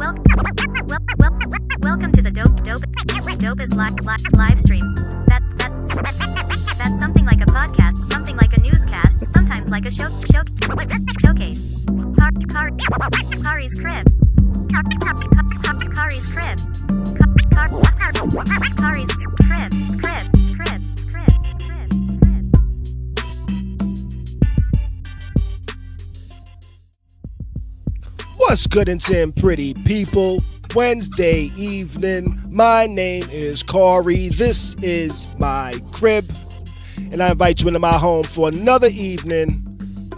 Welcome to the dopest live stream. That's something like a podcast, something like a newscast, sometimes like a showcase. Khary's crib. Khary's crib. Khary's crib. What's good and Tim, pretty people? Wednesday evening. My name is Khary. This is my crib. And I invite you into my home for another evening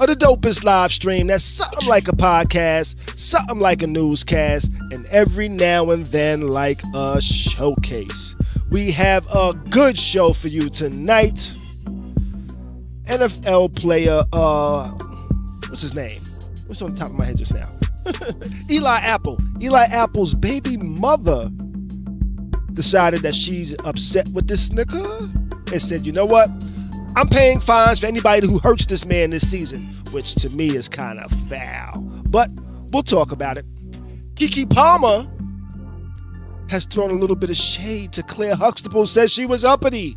of the dopest live stream. That's something like a podcast, something like a newscast, and every now and then like a showcase. We have a good show for you tonight. NFL player, what's his name? What's on the top of my head just now? Eli Apple's baby mother decided that she's upset with this snicker and said, you know what? I'm paying fines for anybody who hurts this man this season, which to me is kind of foul. But we'll talk about it. KeKe Palmer has thrown a little bit of shade to Clair Huxtable, says she was uppity.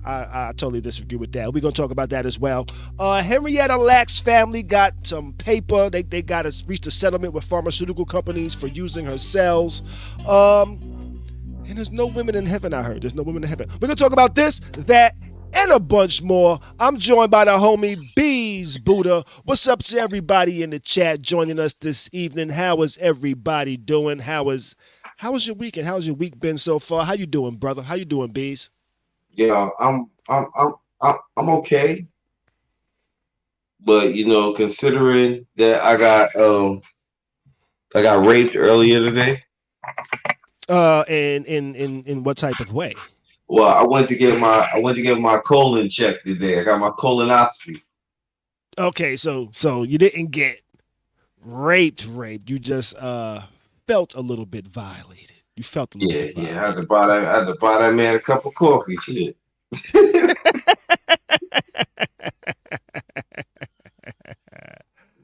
I totally disagree with that. We're going to talk about that as well. Henrietta Lack's family got some paper. They got us reached a settlement with pharmaceutical companies for using her cells. And there's no women in heaven, I heard. There's no women in heaven. We're going to talk about this, that, and a bunch more. I'm joined by the homie Bees Buddha. What's up to everybody in the chat joining us this evening? How is everybody doing? How was your weekend? How's your week been so far? How you doing, brother? How you doing, Bees? Yeah, I'm okay, but you know, considering that I got raped earlier today. In what type of way? Well, I went to get my colon checked today. I got my colonoscopy. Okay, so you didn't get raped. You just felt a little bit violated. You felt a little bit violated. Yeah. I had to buy that man a cup of coffee. Shit. Man.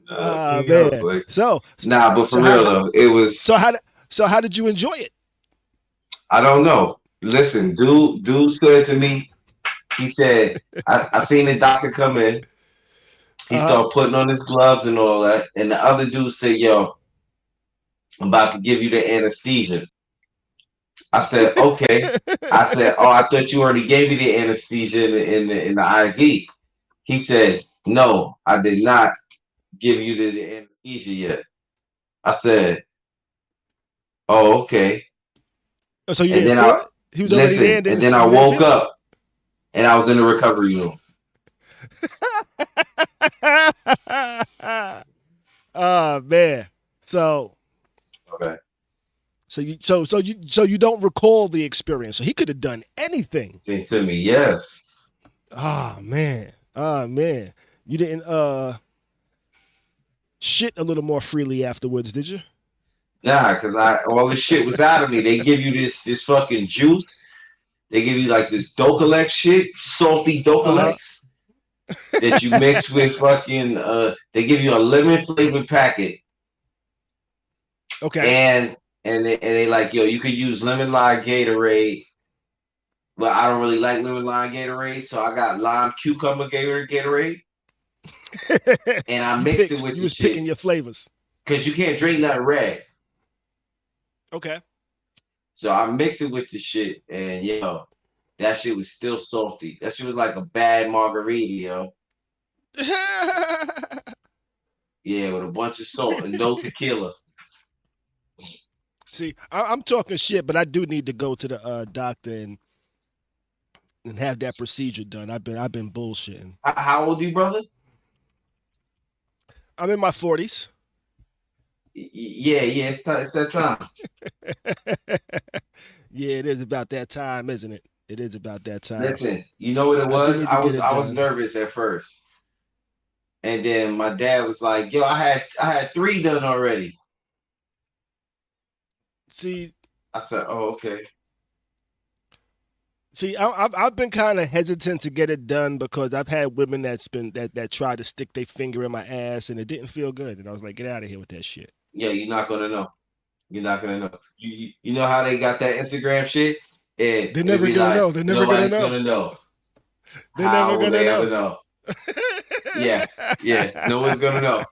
Like, but for real though, it was. So how did you enjoy it? I don't know. Listen, dude said to me, he said, I seen the doctor come in. He started putting on his gloves and all that, and the other dude said, "Yo, I'm about to give you the anesthesia." I said, okay. I said, oh, I thought you already gave me the anesthesia in the IV. He said, no, I did not give you the anesthesia yet. I said, oh, okay. So you didn't feel it? He was already there. And then I woke up and I was in the recovery room. Oh man. So okay. So you don't recall the experience. So he could have done anything. To me, yes. Oh man. You didn't shit a little more freely afterwards, did you? Nah, because all this shit was out of me. They give you this fucking juice. They give you like this Docalex shit, salty Docalex that you mix with fucking they give you a lemon flavored packet. Okay. And they like, yo, you could use lemon lime Gatorade, but I don't really like lemon lime Gatorade, so I got lime cucumber Gatorade, and I mixed it with you the was shit. Picking your flavors Cause you can't drink nothing red. Okay. So I mixed it with the shit, and yo, that shit was still salty. That shit was like a bad margarita, yo. Yeah, with a bunch of salt and no tequila. See, I'm talking shit, but I do need to go to the doctor and have that procedure done. I've been bullshitting. How old are you, brother? I'm in my 40s. Yeah, it's that time. Yeah, it is about that time, isn't it? It is about that time. Listen, you know what it was? I was nervous at first, and then my dad was like, "Yo, I had 3 done already." See, I said, "Oh, okay." See, I've been kind of hesitant to get it done because I've had women that tried to stick their finger in my ass and it didn't feel good, and I was like, get out of here with that shit. Yeah, you're not gonna know. You're not gonna know. You know how they got that Instagram shit? They're It'll never be gonna like know. They're never gonna nobody's know. gonna know. They're never How will gonna they ever know. know? Yeah, yeah. No one's gonna know.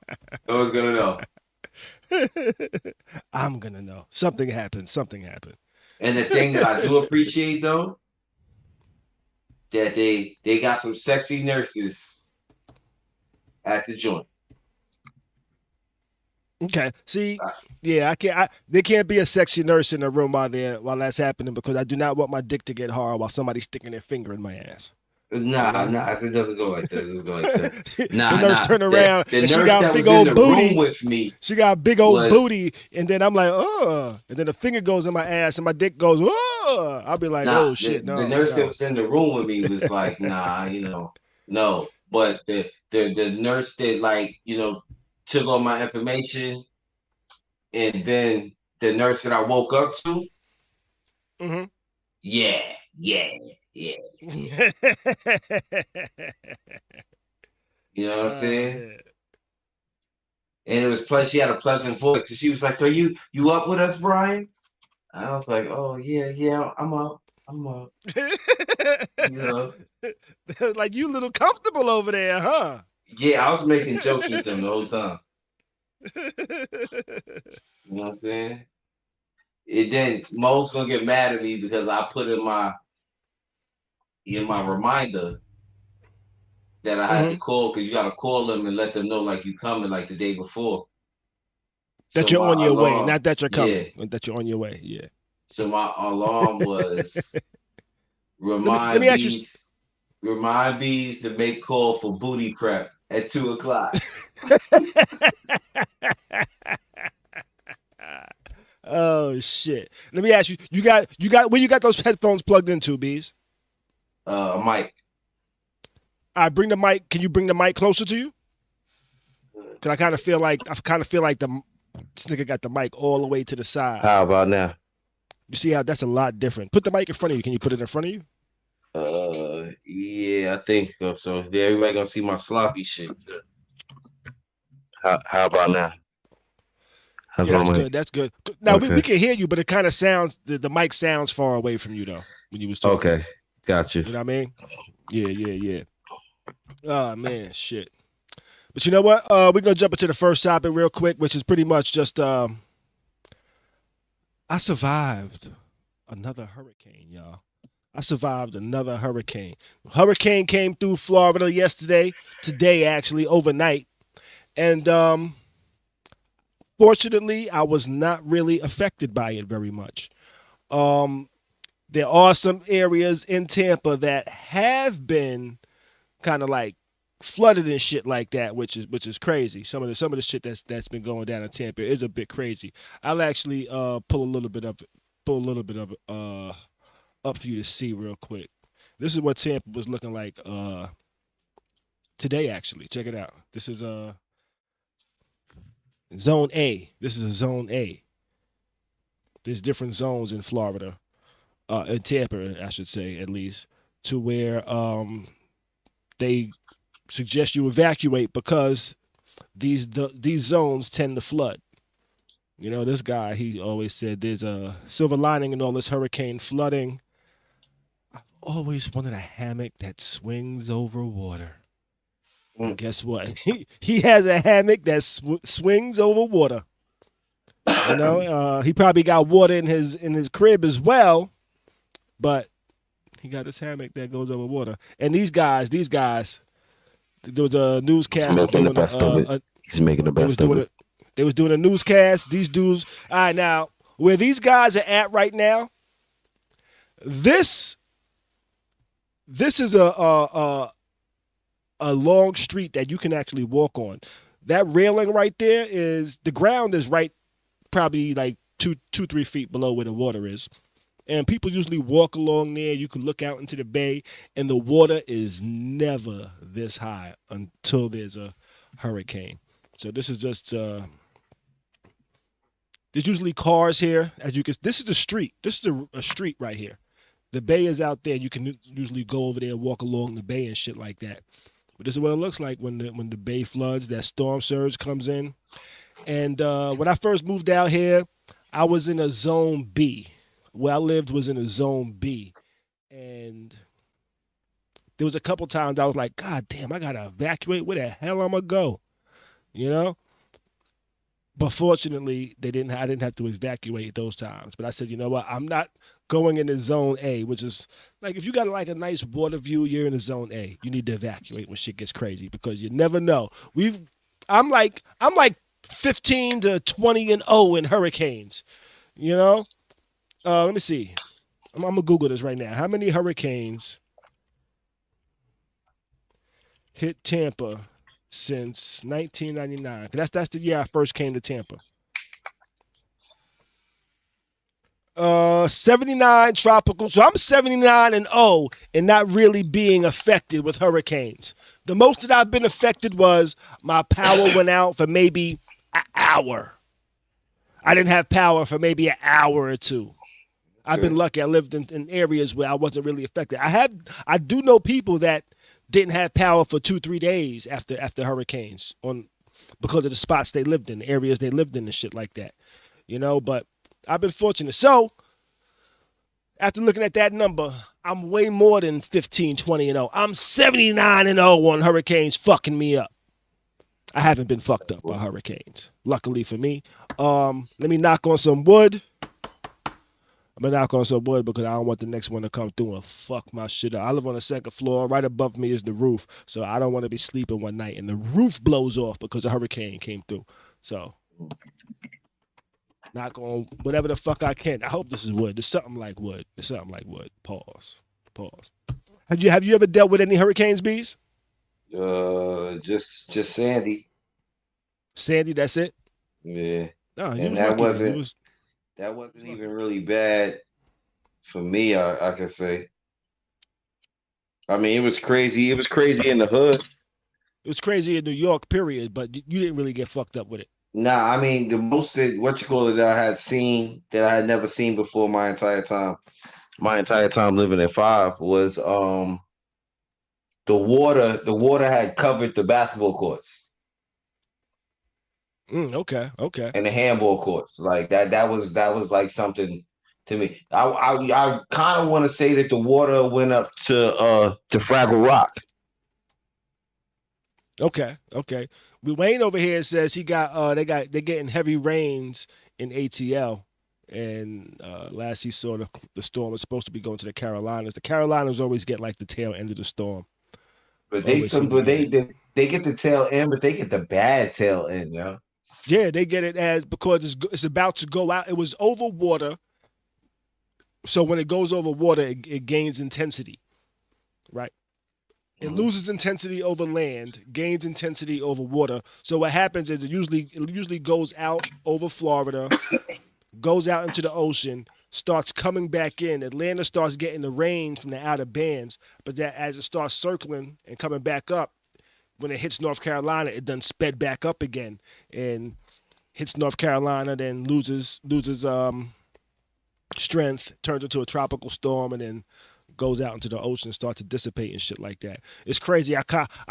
No one's gonna know. I'm gonna know. Something happened. Something happened. And the thing that I do appreciate though, that they got some sexy nurses at the joint. Okay. See, Uh, yeah, I can't. There can't be a sexy nurse in the room while that's happening because I do not want my dick to get hard while somebody's sticking their finger in my ass. You Nah, know? nah, it doesn't go like that. It doesn't go like that. The Nah, nurse nah. turned around The and she nurse got that big was in old the room booty. with me She got big old was booty, and then I'm like, and then the finger goes in my ass, and my dick goes, I'll be like, nah. oh shit, The no, nurse that no. was in the room with me was like, nah, no. But the nurse that like, took all my information, and then the nurse that I woke up to, Mm-hmm. yeah, yeah, yeah. You know what I'm Oh saying? man. And it was plus she had a pleasant voice. She was like, "Are you up with us, Brian?" I was like, "Oh yeah, I'm up, I'm up." You know? Like you a little comfortable over there, huh? Yeah, I was making jokes with them the whole time. You know what I'm saying? And then Mo's gonna get mad at me because I put in my reminder that I had to Hmm. call because you gotta call them and let them know like you coming like the day before. That So you're on my your way, alarm, not that you're yeah. coming, but that you're on your way. Yeah. So my alarm was Let remind me ask you. bees, remind bees to make call for booty prep at 2 o'clock. Oh shit. Let me ask you. You got where you got those headphones plugged into, bees? Mike. I bring the mic. Can you bring the mic closer to you? Cause I kind of feel like this nigga got the mic all the way to the side. How about now? You see how that's a lot different. Put the mic in front of you. Can you put it in front of you? Yeah, I think so. So everybody gonna see my sloppy shit. How about now? How's Yeah, my that's mic? good. That's good. Now we Okay. can hear you, but it kind of sounds the mic sounds far away from you though when you was talking. Okay. Got you. You know what I mean? Yeah. Oh man, shit. But you know what? We're gonna jump into the first topic real quick, which is pretty much just I survived another hurricane, y'all. I survived another hurricane. Hurricane came through Florida today actually, overnight. And fortunately, I was not really affected by it very much. There are some areas in Tampa that have been kind of like flooded and shit like that, which is crazy. Some of the shit that's been going down in Tampa is a bit crazy. I'll actually pull a little bit of it up for you to see real quick. This is what Tampa was looking like today. Actually, check it out. This is Zone A. This is a Zone A. There's different zones in Florida, in Tampa, I should say, at least, to where they suggest you evacuate because these zones tend to flood. You know, this guy, he always said there's a silver lining in all this hurricane flooding. I've always wanted a hammock that swings over water. And guess what? He has a hammock that swings over water. You know, he probably got water in his crib as well, but he got this hammock that goes over water. And these guys, there was a newscaster He's making the doing best of it. He's making the best of it. They was doing a newscast. These dudes. All right, now where these guys are at right now, this is a long street that you can actually walk on. That railing right there is the ground is right, probably like 2-3 feet below where the water is. And people usually walk along there. You can look out into the bay, and the water is never this high until there's a hurricane. So this is just there's usually cars here. This is a street. This is a street right here. The bay is out there. You can usually go over there and walk along the bay and shit like that. But this is what it looks like when the bay floods. That storm surge comes in. And when I first moved out here, I was in a zone B. Where I lived was in a zone B, and there was a couple times I was like, God damn, I gotta evacuate. Where the hell I'm gonna go? You know. But fortunately, they didn't. I didn't have to evacuate those times. But I said, you know what? I'm not going into zone A, which is like if you got like a nice water view, you're in the zone A. You need to evacuate when shit gets crazy because you never know. I'm like 15 to 20 and 0 in hurricanes. You know. Let me see. I'm gonna Google this right now. How many hurricanes hit Tampa since 1999? That's the year I first came to Tampa. 79 tropical. So I'm 79 and 0 and not really being affected with hurricanes. The most that I've been affected was my power went out for maybe an hour. I didn't have power for maybe an hour or two. I've been lucky. I lived in areas where I wasn't really affected. I do know people that didn't have power for 2-3 days after hurricanes because of the spots they lived in, the areas they lived in and shit like that. You know, but I've been fortunate. So after looking at that number, I'm way more than 15, 20 and 0. I'm 79 and 0 on hurricanes fucking me up. I haven't been fucked up by hurricanes, luckily for me. Let me knock on some wood. I'm gonna knock on some wood because I don't want the next one to come through and fuck my shit up. I live on the second floor. Right above me is the roof, so I don't want to be sleeping one night and the roof blows off because a hurricane came through. So, knock on whatever the fuck I can. I hope this is wood. It's something like wood. It's something like wood. Pause. Have you ever dealt with any hurricanes, Bees? Just Sandy. Sandy, that's it. Yeah. No, and that wasn't even really bad for me. I could say. I mean, it was crazy. It was crazy in the hood. It was crazy in New York, period. But you didn't really get fucked up with it. Nah, I mean the most that I had seen that I had never seen before my entire time living at 5 was the water had covered the basketball courts. Okay. And the handball courts. Like that was like something to me. I kind of want to say that the water went up to Fraggle Rock. Okay. Wayne over here says they're getting heavy rains in ATL, and last he saw the storm was supposed to be going to the Carolinas. The Carolinas always get like the tail end of the storm. But they get the tail end, but they get the bad tail end, yo. Yeah, they get it because it's about to go out. It was over water, so when it goes over water, it gains intensity, right? It loses intensity over land, gains intensity over water. So what happens is it usually goes out over Florida, goes out into the ocean, starts coming back in. Atlanta starts getting the rain from the outer bands, but that as it starts circling and coming back up, when it hits North Carolina, it done sped back up again and hits North Carolina, then loses strength, turns into a tropical storm, and then goes out into the ocean, starts to dissipate and shit like that. It's crazy. I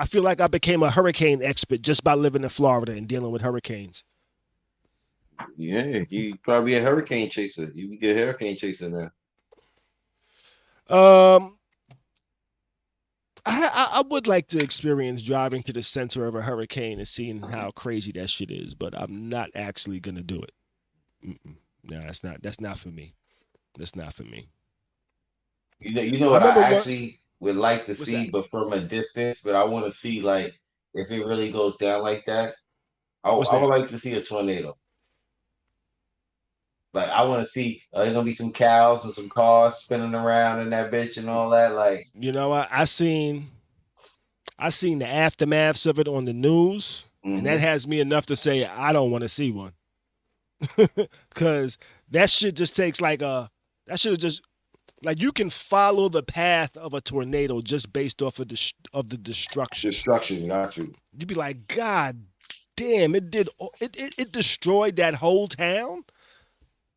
feel like I became a hurricane expert just by living in Florida and dealing with hurricanes. Yeah, you probably a hurricane chaser. You can get a hurricane chaser now. I would like to experience driving to the center of a hurricane and seeing how crazy that shit is, but I'm not actually gonna do it. No, that's not for me. That's not for me. You know what I actually would like to see, but from a distance. But I want to see like if it really goes down like that. I would like to see a tornado. Like I want to see there's gonna be some cows and some cars spinning around in that bitch and all that. Like you know what I seen the aftermaths of it on the news, and that has me enough to say I don't want to see one, because that shit just takes like you can follow the path of a tornado just based off of the destruction. Destruction, got you. You'd be like, God damn, it destroyed that whole town.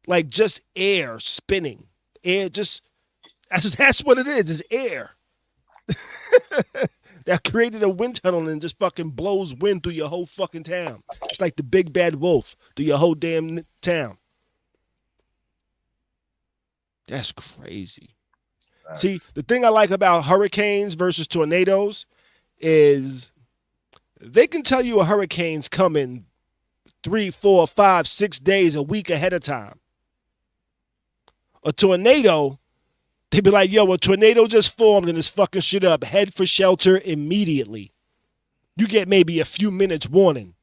Like just air spinning, that's what it is. It's air that created a wind tunnel and just fucking blows wind through your whole fucking town. It's like the big bad wolf through your whole damn town. That's crazy. See, Facts. the thing I like about hurricanes versus tornadoes is they can tell you a hurricane's coming 3, 4, 5, 6 days, a week ahead of time. A tornado, they be like, yo, a tornado just formed and it's fucking shit up. Head for shelter immediately. You get maybe a few minutes warning.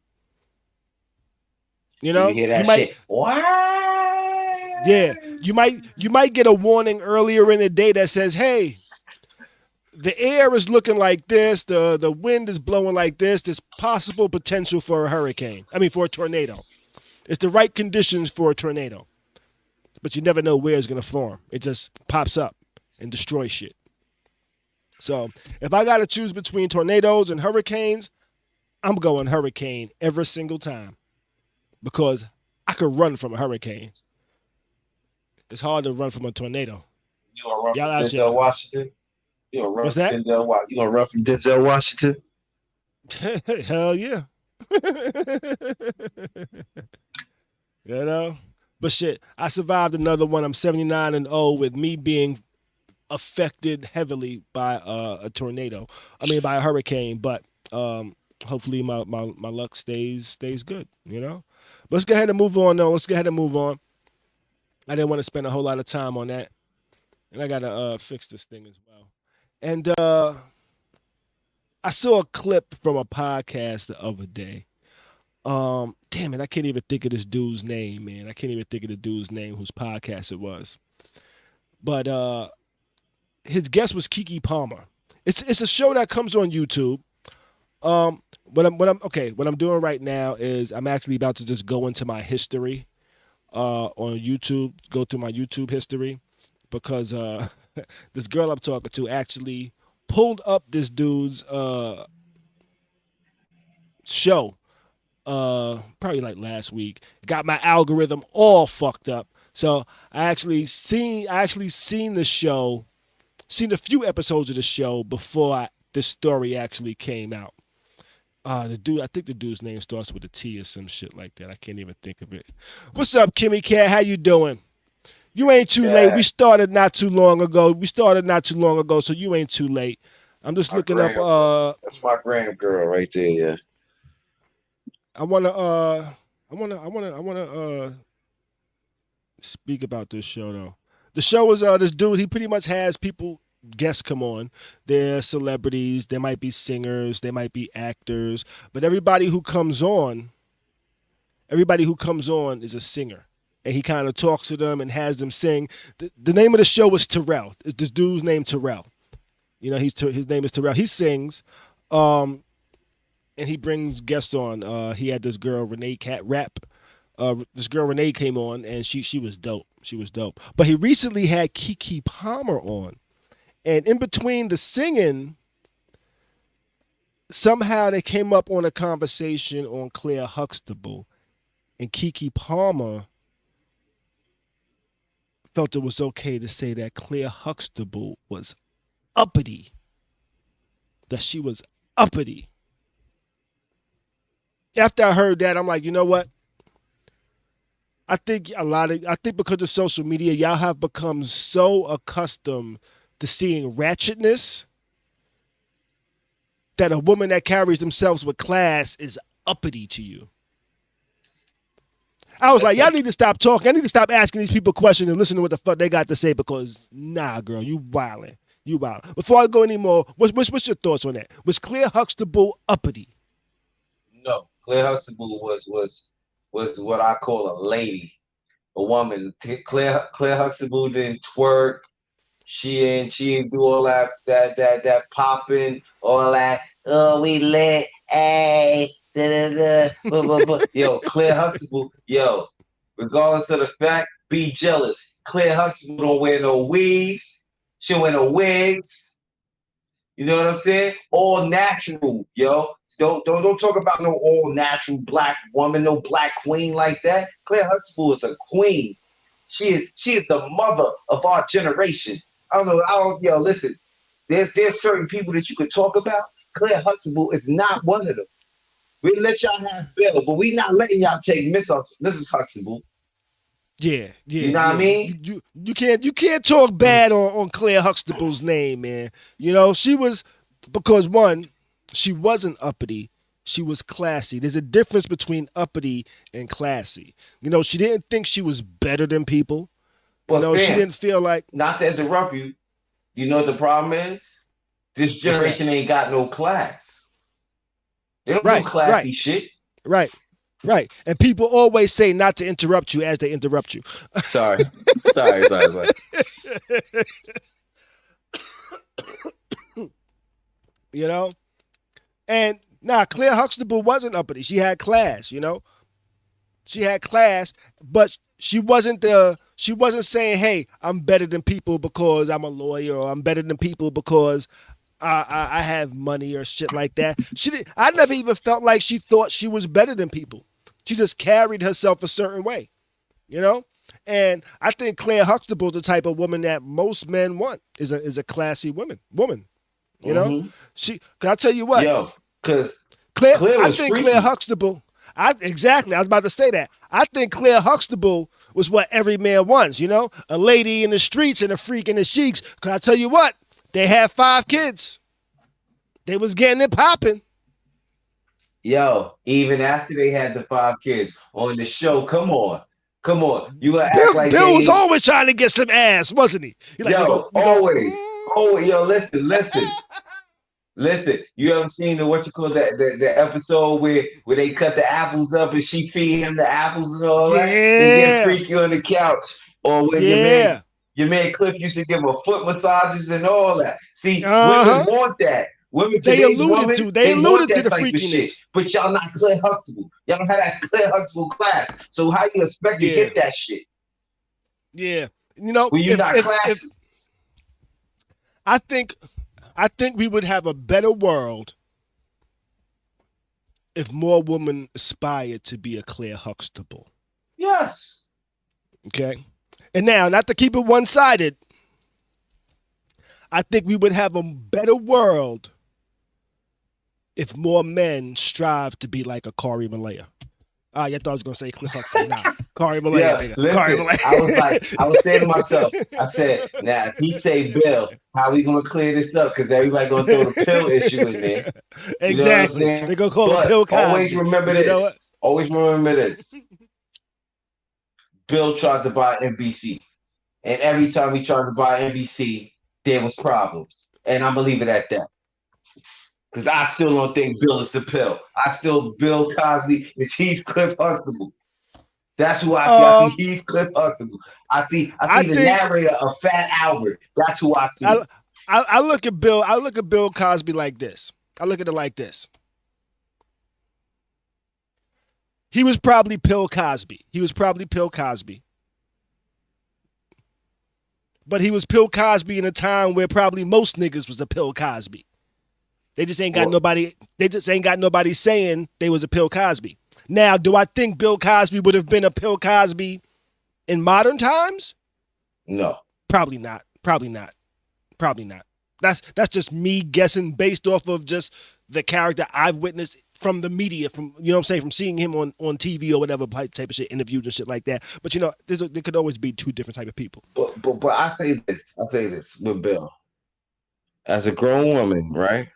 You You know? hear You that might shit? What? Yeah. You might get a warning earlier in the day that says, hey, the air is looking like this, the wind is blowing like this, there's possible potential for a hurricane. I mean for a tornado. It's the right conditions for a tornado. But you never know where it's gonna form. It just pops up and destroys shit. So if I gotta choose between tornadoes and hurricanes, I'm going hurricane every single time. Because I could run from a hurricane. It's hard to run from a tornado. You gonna run Y'all from out Denzel here. Washington? You gonna run What's from that? Denzel Washington? You gonna run from Denzel Washington? Hell yeah. You know? But shit, I survived another one. I'm 79 and 0 with me being affected heavily by a tornado. I mean by a hurricane, but hopefully my luck stays good, you know? Let's go ahead and move on though. Let's go ahead and move on. I didn't want to spend a whole lot of time on that. And I gotta fix this thing as well. And I saw a clip from a podcast the other day. Damn it, I can't even think of this dude's name, man. I can't even think of the dude's name whose podcast it was. But his guest was KeKe Palmer. It's a show that comes on YouTube. What I'm doing right now is I'm actually about to just go into my history on YouTube, go through my YouTube history, because this girl I'm talking to actually pulled up this dude's show probably like last week. Got my algorithm all fucked up. So I actually seen the show, seen a few episodes of the show before this story actually came out. I think the dude's name starts with a T or some shit like that. I can't even think of it. What's up, Kimmy Cat? How you doing? You ain't too late. We started not too long ago, so you ain't too late. I'm just looking up. That's my grand girl right there. Yeah. I wanna speak about this show though. The show is this dude. He pretty much has guests come on. They're celebrities. They might be singers. They might be actors. But everybody who comes on is a singer. And he kind of talks to them and has them sing. The name of the show is Terrell. This dude's named Terrell. You know, his name is Terrell. He sings, and he brings guests on. He had this girl Renee Cat Rap. This girl Renee came on, and she was dope. She was dope. But he recently had KeKe Palmer on, and in between the singing, somehow they came up on a conversation on Clair Huxtable, and KeKe Palmer felt it was okay to say that Clair Huxtable was uppity. That she was uppity. After I heard that, I'm like, you know what? I think because of social media, y'all have become so accustomed to seeing ratchetness that a woman that carries themselves with class is uppity to you. I was like, y'all need to stop talking. I need to stop asking these people questions and listen to what the fuck they got to say, because nah, girl, you wildin'. You wildin'. Before I go anymore, what's your thoughts on that? Was Clair Huxtable uppity? No, Clair Huxtable was what I call a lady, a woman. Clair Huxtable didn't twerk. She ain't do all that popping, all that. Oh, we lit, hey, Yo, Clair Huxtable, regardless of the fact, be jealous. Clair Huxtable don't wear no weaves. She don't wear no wigs. You know what I'm saying? All natural, yo. Don't talk about no all natural black woman, no black queen like that. Clair Huxtable is a queen. She is the mother of our generation. Listen. There's certain people that you could talk about. Clair Huxtable is not one of them. We let y'all have Bill, but we not letting y'all take Mrs. Huxtable. Yeah, You know what I mean? You can't talk bad on Claire Huxtable's name, man. You know, she was, because one, she wasn't uppity. She was classy. There's a difference between uppity and classy. You know, she didn't think she was better than people. You But know, she fam, didn't feel like, not to interrupt you, you know what the problem is? This what's that? generation ain't got no class. They don't do Right, right, classy shit. right, right. And people always say not to interrupt you as they interrupt you. Sorry. Sorry. You know? And Claire Huxtable wasn't uppity. She had class, you know? She had class, but she wasn't saying, "Hey, I'm better than people because I'm a lawyer, or I'm better than people because I have money," or shit like that. I never even felt like she thought she was better than people. She just carried herself a certain way, you know? And I think Claire Huxtable's the type of woman that most men want, is a classy woman. You know? Mm-hmm. Can I tell you what? Yo, because Claire, Claire I was think Claire freaky. Huxtable. Exactly. I was about to say that. I think Claire Huxtable was what every man wants. You know, a lady in the streets and a freak in the sheets. Cause I tell you what, they had 5 kids. They was getting it popping. Yo, even after they had the 5 kids on the show, come on. You gonna act like Bill was they always trying to get some ass, wasn't he? He like, yo, we go. always. Oh, yo, listen. You ever seen the what you call that the episode where they cut the apples up and she feed him the apples and all that? They get Yeah, freaky on the couch. Or when yeah. your man Cliff used to give her foot massages and all that. See, Uh women huh. want that. Women They today's alluded woman, to. They they want alluded to that the type of shit. freakiness. But y'all not Claire Huxtable. Y'all don't have that Claire Huxtable class. So how you expect to Yeah, get that shit yeah. You know, when you not if classy? I think we would have a better world if more women aspired to be a Claire Huxtable. Yes. Okay? And now, not to keep it one-sided, I think we would have a better world if more men strive to be like a Khary Malaya. You thought I was going to say Cliff Huxtable. Nah, Khary Malaya, Yeah, nigga. Khary listen, Malaya. I was saying to myself, I said, now if he say Bill, how we gonna clear this up? Because everybody gonna throw the pill issue in there. You know what I'm Exactly. saying? They're going to call him But Bill always Cosby. remember But you know what? this. Always remember this. Bill tried to buy NBC. And every time he tried to buy NBC, there was problems. And I'm gonna leave it at that. Because I still don't think Bill is the pill. I still Bill Cosby is Heathcliff Huxtable. That's who I see. I see Um, Heathcliff Huxtable. I I see the think narrator of Fat Albert. That's who I I, see. I look at Bill. I look at Bill Cosby like this. I look at it like this. He was probably Bill Cosby. But he was Bill Cosby in a time where probably most niggas was a Bill Cosby. They just ain't got Well, nobody. They just ain't got nobody saying they was a Bill Cosby. Now, do I think Bill Cosby would have been a Bill Cosby in modern times? no. Probably not. That's just me guessing based off of just the character I've witnessed from the media, from, you know what I'm saying, from seeing him on TV or whatever type of shit, interviews and shit like that. But you know, there could always be 2 different type of people. But I say this. I say this with Bill. As a grown woman, right?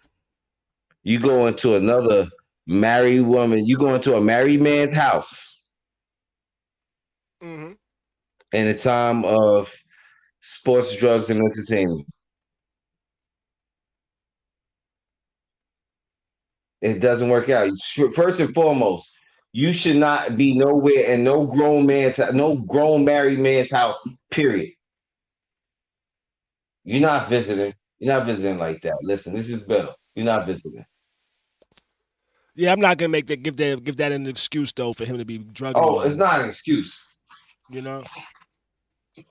You go into another married woman, you go into a married man's house Mm-hmm. in a time of sports, drugs, and entertainment. It doesn't work out. First and foremost, you should not be nowhere in no grown married man's house. Period. You're not visiting. You're not visiting like that. Listen, this is Bill. You're not visiting. Yeah, I'm not gonna give that an excuse though for him to be drugging a Oh, it's woman. not an excuse, You know,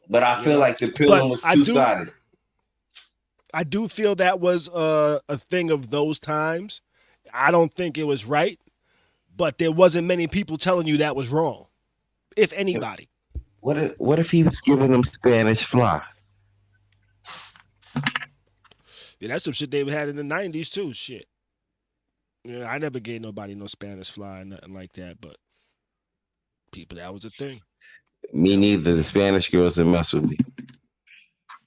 but I you feel know. like the But pilling was two sided. I do feel that was a thing of those times. I don't think it was right, but there wasn't many people telling you that was wrong, if anybody. What if he was giving them Spanish fly? Yeah, that's some shit they had in the '90s too. Shit. Yeah, I never gave nobody no Spanish fly or nothing like that, but people, that was a thing. Me neither. The Spanish girls that mess with me.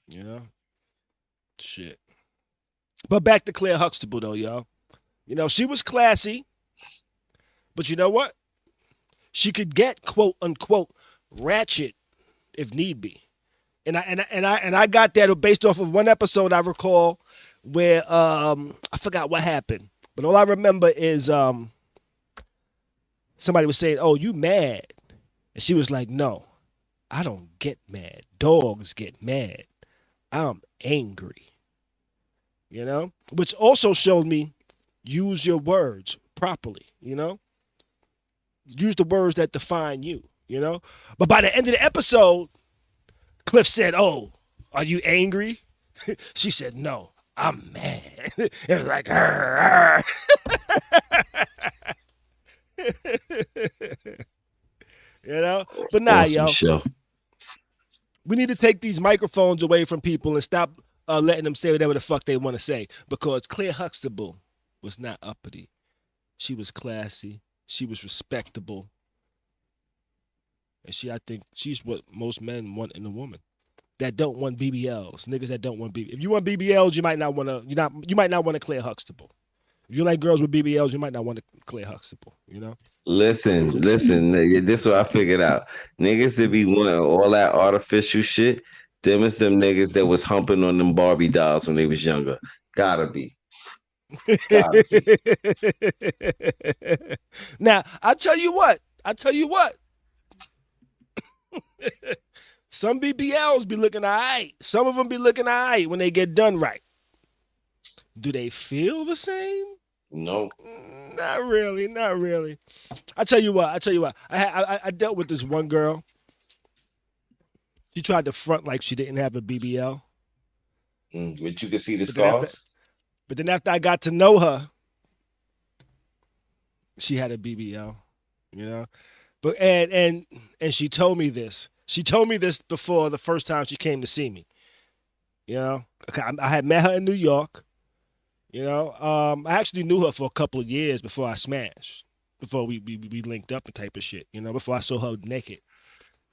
You know? Shit. But back to Claire Huxtable, though, y'all. You know, she was classy, but you know what? She could get quote unquote ratchet if need be. And I got that based off of one episode I recall where I forgot what happened, but all I remember is somebody was saying, "Oh, you mad?" And she was like, "No, I don't get mad. Dogs get mad. I'm angry." You know, which also showed me use your words properly. You know, use the words that define you. You know, but by the end of the episode, Cliff said, "Oh, are you angry?" She said, "No, I'm mad." It was like, "Arr, arr." You know, but nah, Awesome yo, show. we need to take these microphones away from people and stop letting them say whatever the fuck they want to say, because Claire Huxtable was not uppity. She was classy. She was respectable. And I think she's what most men want in a woman that don't want BBLs. Niggas that don't want BBLs. If you want BBLs, you might not want a Claire Huxtable. If you like girls with BBLs, you might not want a Claire Huxtable. You know. Listen, nigga, this is what I figured out. Niggas that be wanting all that artificial shit, them is them niggas that was humping on them Barbie dolls when they was younger. Gotta be. Gotta be. Now, I tell you what. Some BBLs be looking all right. Some of them be looking all right when they get done right. Do they feel the same? No. Not really. I tell you what. I dealt with this one girl. She tried to front like she didn't have a BBL. But you can see the scars. But then after I got to know her, she had a BBL. You know, but and she told me this. She told me this before the first time she came to see me. You know, I had met her in New York. You know, I actually knew her for a couple of years before I smashed, before we linked up and type of shit. You know, before I saw her naked,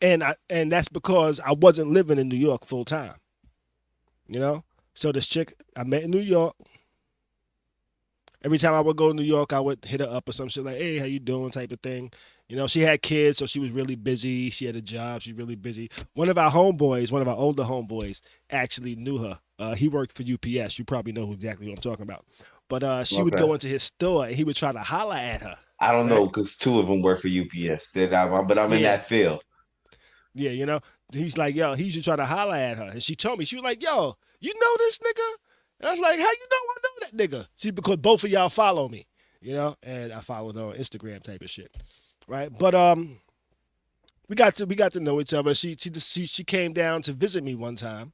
and that's because I wasn't living in New York full time. You know, so this chick I met in New York. Every time I would go to New York, I would hit her up or some shit like, "Hey, how you doing?" type of thing. You know, she had kids, so she was really busy. She had a job. She was really busy. One of our older homeboys, actually knew her. He worked for UPS. You probably know exactly what I'm talking about. But she would go into his store, and he would try to holler at her. I don't know, because two of them work for UPS. But I'm in that field. Yeah, you know, he's like, yo, he used to try to holler at her. And she told me, she was like, yo, you know this nigga? And I was like, how you know I know that nigga? See, because both of y'all follow me, you know, and I followed her on Instagram type of shit. Right, but we got to know each other. She came down to visit me one time,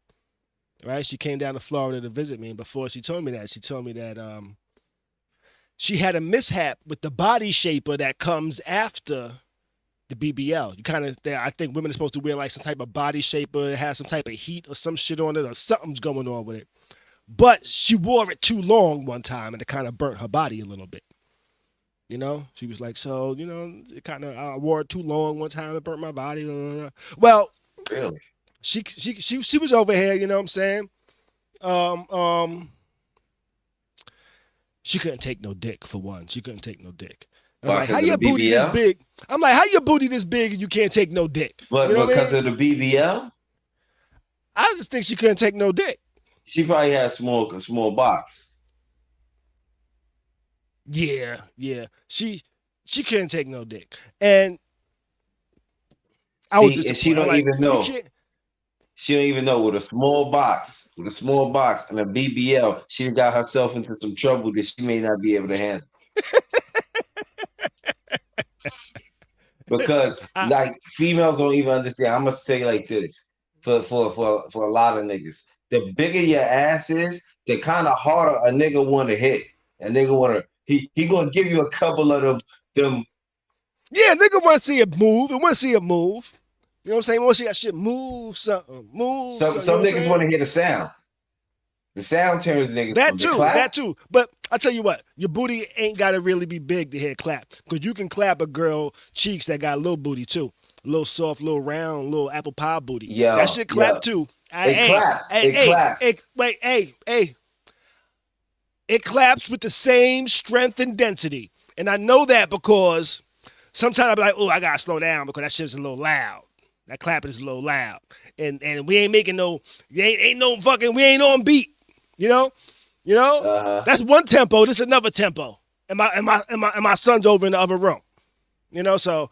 right? She came down to Florida to visit me, and before she told me that she had a mishap with the body shaper that comes after the BBL. You kind of, I think women are supposed to wear like some type of body shaper, have some type of heat or some shit on it, or something's going on with it. But she wore it too long one time, and it kind of burnt her body a little bit. You know, she was like, so, you know, it kind of, I wore it too long one time, it burnt my body. Well, really, she was over here, you know what I'm saying? She couldn't take no dick, for one. She couldn't take no dick. I'm like, how your booty this big? I'm like, how your booty this big and you can't take no dick? But you know because of the BBL? I just think she couldn't take no dick. She probably had a small box. Yeah. She couldn't take no dick. And I was disappointed. She don't even know. She don't even know with a small box and a BBL, she got herself into some trouble that she may not be able to handle. Because like females don't even understand. I'm gonna say like this for a lot of niggas. The bigger your ass is, the kind of harder a nigga want to hit. A nigga want to he gonna give you a couple of them. Yeah, nigga want to see it move. And want to see it move. You know what I'm saying? Want to see that shit move something. Some niggas want to hear the sound. The sound turns niggas. That too. But I tell you what, your booty ain't gotta really be big to hear clap. Because you can clap a girl cheeks that got a little booty too. little soft, little round, little apple pie booty. That Yo, shit clap yo, too. it claps. It claps. Hey, it claps with the same strength and density. And I know that because sometimes I'll be like, oh, I gotta slow down because that shit's a little loud. That clapping is a little loud. And we ain't making no, we ain't on beat. You know? That's one tempo, this another tempo. And my son's over in the other room. So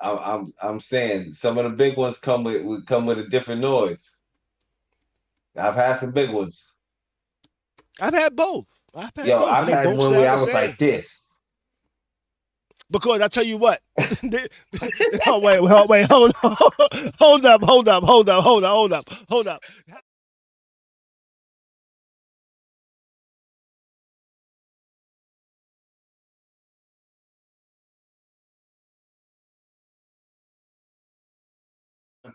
I'm saying some of the big ones come with a different noise. I've had some big ones. I've had both. Yo, I've They had both one sound where I the was same. like this. Because I tell you what. Oh, wait, hold up.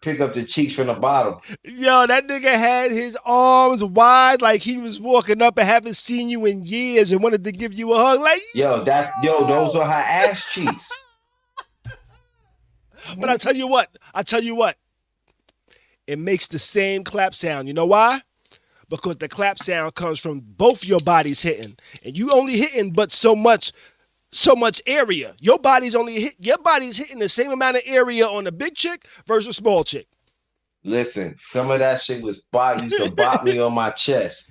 Pick up the cheeks from the bottom. Yo, that nigga had his arms wide like he was walking up and haven't seen you in years and wanted to give you a hug. Like, Those are her ass cheeks. But I tell you what, it makes the same clap sound. You know why? Because the clap sound comes from both your bodies hitting, and you only hitting but so much area. Your body's hitting the same amount of area on a big chick versus a small chick. Listen, some of that shit used to bop me on my chest.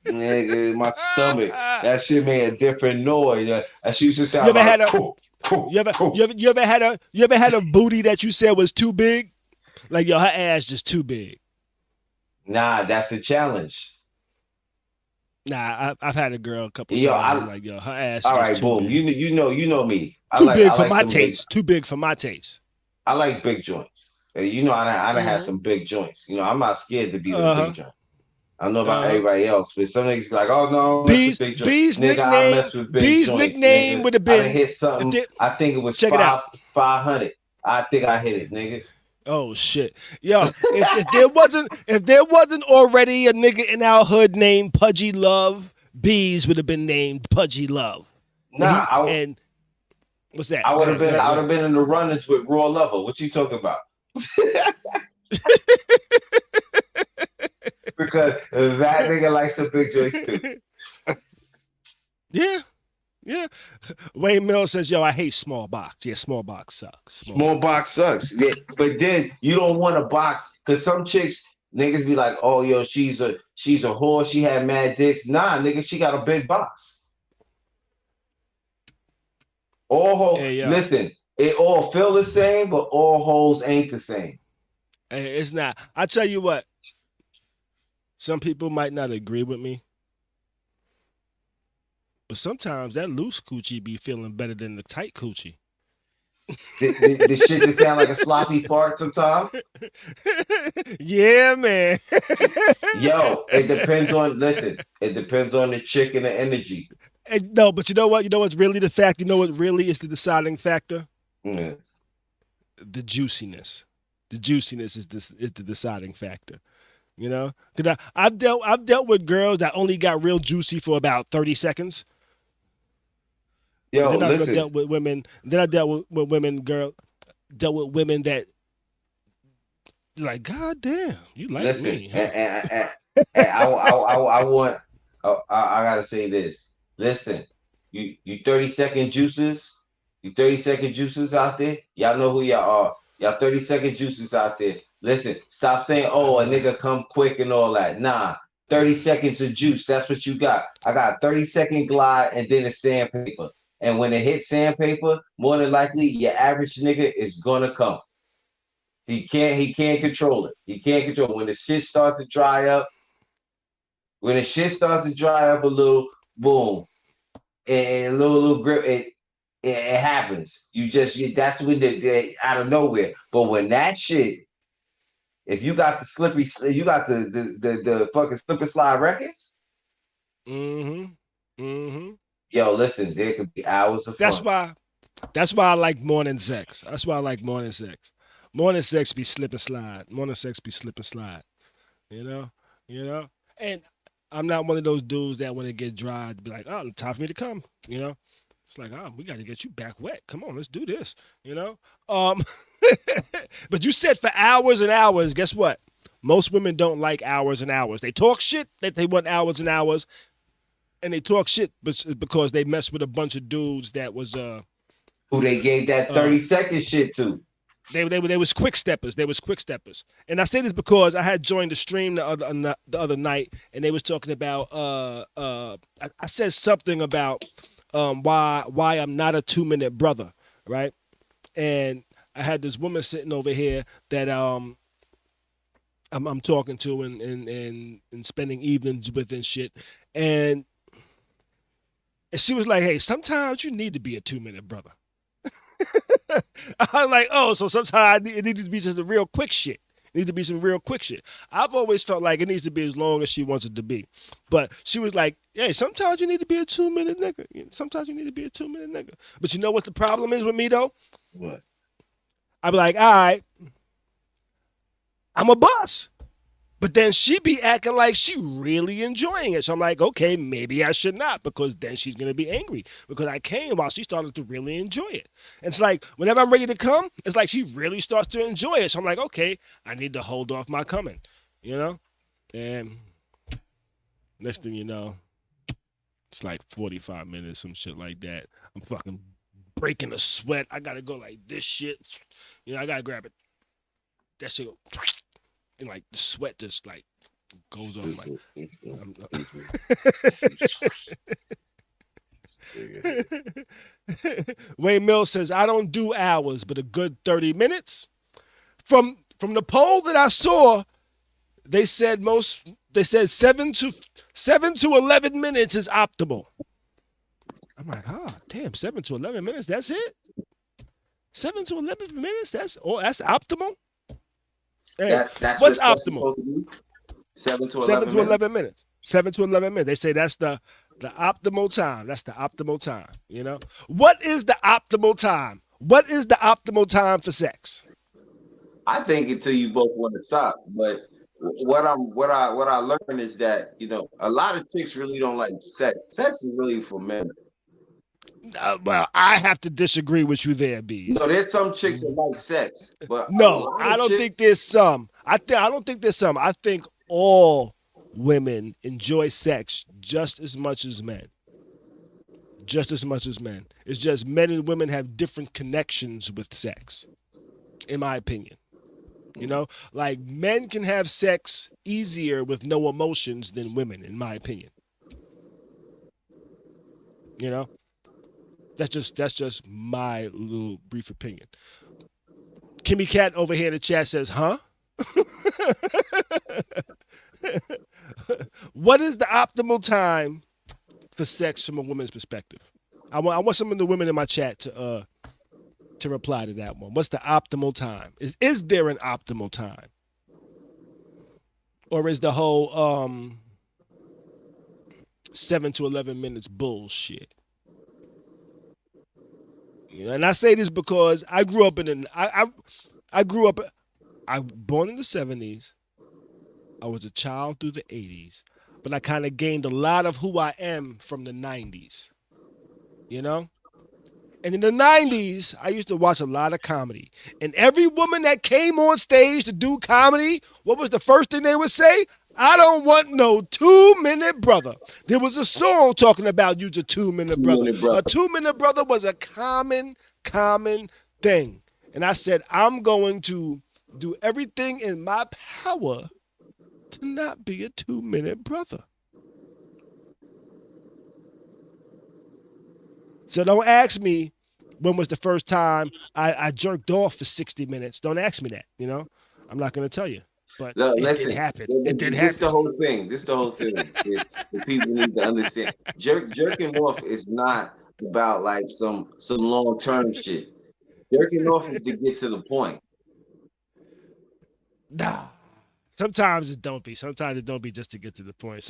Nigga, my stomach. That shit made a different noise. That shit used to sound like you ever had a booty that you said was too big? Like, yo, her ass just too big. Nah, that's a challenge. Nah, I've had a girl a couple times. Like, yo, her ass. All just right, too boom. Big. You know me. Too big for my taste. Too big for my taste. I like big joints. I done had some big joints. I'm not scared to be the big joint. I don't know about everybody else, but some niggas be like, oh no, B's big joint. nickname. I mess with big B's joints, nickname nigga. would have been. I hit something. I think it was 500. I think I hit it, nigga. Oh shit, yo! if there wasn't already a nigga in our hood named Pudgy Love, B's would have been named Pudgy Love. Nah, and what's that? I would have been in the runnings with Raw Lover. What you talking about? Because that nigga likes some big joints too. Yeah. Wayne Mills says, yo, I hate small box. Yeah, small box sucks. Small box sucks. Yeah. But then you don't want a box because some chicks, niggas be like, oh, yo, she's a whore. She had mad dicks. Nah, nigga, she got a big box. All hoes, listen, it all feel the same, but all hoes ain't the same. Hey, it's not. I tell you what, some people might not agree with me. But sometimes that loose coochie be feeling better than the tight coochie. The shit just sound like a sloppy fart sometimes. Yeah, man. Yo, it depends on the chick and the energy. No, but you know what? You know what's really the fact? You know what really is the deciding factor? Yeah. The juiciness. The juiciness is the deciding factor. Because I've dealt with girls that only got real juicy for about 30 seconds. Yo, then I listen. dealt with women. Then I dealt with women that like, God damn, you like listen, me. Huh? And I gotta say this. Listen, you 30-second juices, out there. Y'all know who y'all are. Y'all 30-second juices out there. Listen, stop saying, oh, a nigga come quick and all that. Nah, 30 seconds of juice. That's what you got. I got a 30-second glide and then a sandpaper. And when it hits sandpaper, more than likely your average nigga is gonna come. He can't control it. He can't control it. When the shit starts to dry up, a little, boom, and a little grip, it happens. That's when they out of nowhere. But when that shit, if you got the fucking slip and slide records. Yo, listen, there could be hours of fun. That's why I like morning sex. Morning sex be slip and slide. And I'm not one of those dudes that when it get dry, be like, oh, time for me to come. It's like, we got to get you back wet. Come on, let's do this. But you said for hours and hours. Guess what? Most women don't like hours and hours. They talk shit that they want hours and hours, and they talk shit because they mess with a bunch of dudes that was who they gave that 30-second shit to. They was quick steppers. They was quick steppers. And I say this because I had joined the stream the other night, and they was talking about I said something about why I'm not a 2-minute brother, right? And I had this woman sitting over here that I'm talking to and spending evenings with and shit, and she was like, "Hey, sometimes you need to be a 2-minute brother." I was like, "Oh, so sometimes it needs to be just a real quick shit. It needs to be some real quick shit." I've always felt like it needs to be as long as she wants it to be, but she was like, "Hey, sometimes you need to be a 2-minute nigga. Sometimes you need to be a 2-minute nigga." But you know what the problem is with me though? What? I'd be like, "All right, I'm a boss." But then she be acting like she really enjoying it. So I'm like, okay, maybe I should not, because then she's going to be angry because I came while she started to really enjoy it. And it's like, whenever I'm ready to come, it's like she really starts to enjoy it. So I'm like, okay, I need to hold off my coming, And next thing you know, it's like 45 minutes, some shit like that. I'm fucking breaking a sweat. I got to go like this shit. I got to grab it. That shit go... And like the sweat just like goes on my. Wayne Mills says, "I don't do hours, but a good 30 minutes." From the poll that I saw, they said 7 to 11 minutes is optimal. I'm like, damn, 7 to 11 minutes. That's it. 7 to 11 minutes. That's optimal. That's what's optimal? 7 to 11 minutes. 7 to 11 minutes. They say that's the optimal time. That's the optimal time. What is the optimal time? What is the optimal time for sex? I think until you both want to stop. But what I learned is that a lot of chicks really don't like sex. Sex is really for men. Well, I have to disagree with you there, B. No, there's some chicks that like sex, but no, I don't think there's some. I don't think there's some. I think all women enjoy sex just as much as men. Just as much as men. It's just men and women have different connections with sex, in my opinion. Like men can have sex easier with no emotions than women, in my opinion. That's just my little brief opinion. Kimmy Cat over here in the chat says, "Huh?" What is the optimal time for sex from a woman's perspective? I want some of the women in my chat to reply to that one. What's the optimal time? Is there an optimal time? Or is the whole 7 to 11 minutes bullshit? And I say this because I grew up I'm born in the 70s. I was a child through the 80s, but I kind of gained a lot of who I am from the 90s. And in the 90s, I used to watch a lot of comedy. And every woman that came on stage to do comedy, what was the first thing they would say? "I don't want no 2-minute brother." There was a song talking about you's a 2-minute brother. A 2-minute brother was a common thing. And I said, I'm going to do everything in my power to not be a 2-minute brother. So don't ask me when was the first time I jerked off for 60 minutes. Don't ask me that, I'm not going to tell you. But it did happen. It did happen. This the whole thing. The people need to understand. Jerking off is not about like some long-term shit. Jerking off is to get to the point. Nah. Sometimes it don't be. Sometimes it don't be just to get to the point.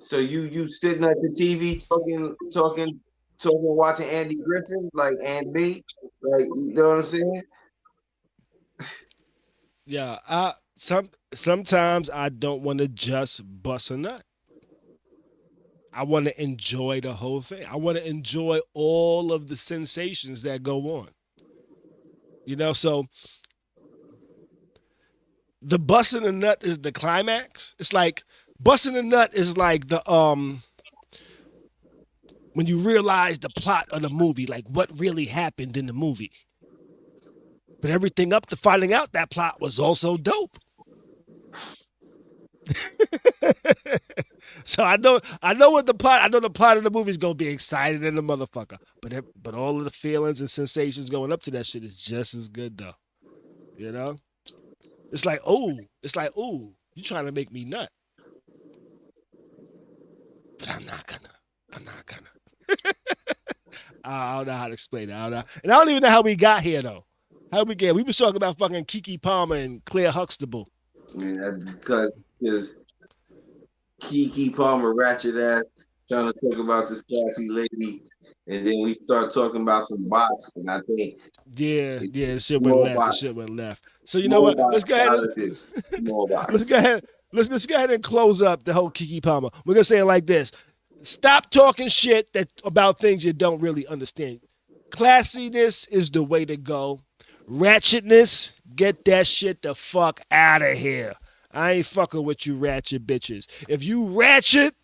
So you sitting at the TV talking, watching Andy Griffin, like Andy B, like, you know what I'm saying? Yeah, sometimes I don't want to just bust a nut. I want to enjoy the whole thing. I want to enjoy all of the sensations that go on. So the busting the nut is the climax. It's like busting the nut is like the when you realize the plot of the movie, like what really happened in the movie. But everything up to finding out that plot was also dope. So I know what the plot. I know the plot of the movie is gonna be excited in the motherfucker. But all of the feelings and sensations going up to that shit is just as good though. It's like you trying to make me nut, but I'm not gonna. I don't know how to explain it. I don't know, and I don't even know how we got here though. How we get? We was talking about fucking KeKe Palmer and Clair Huxtable. Yeah, because KeKe Palmer ratchet ass trying to talk about this classy lady, and then we start talking about some bots, and I think the shit went left. bots. The shit went left. So you know what? Let's go ahead. Let's go ahead and close up the whole KeKe Palmer. We're gonna say it like this: stop talking shit about things you don't really understand. Classiness is the way to go. Ratchetness, get that shit the fuck out of here. I ain't fucking with you ratchet bitches. If you ratchet,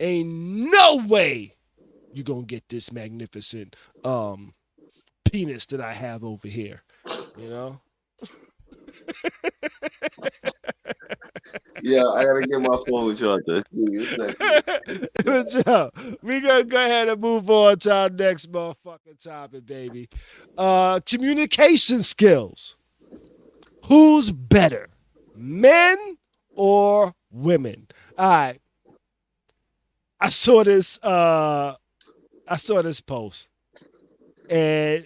ain't no way you gonna get this magnificent penis that I have over here. Yeah, I gotta get my phone charger. We gonna go ahead and move on to our next motherfucking topic, baby. Communication skills. Who's better, men or women? All right. I saw this post, and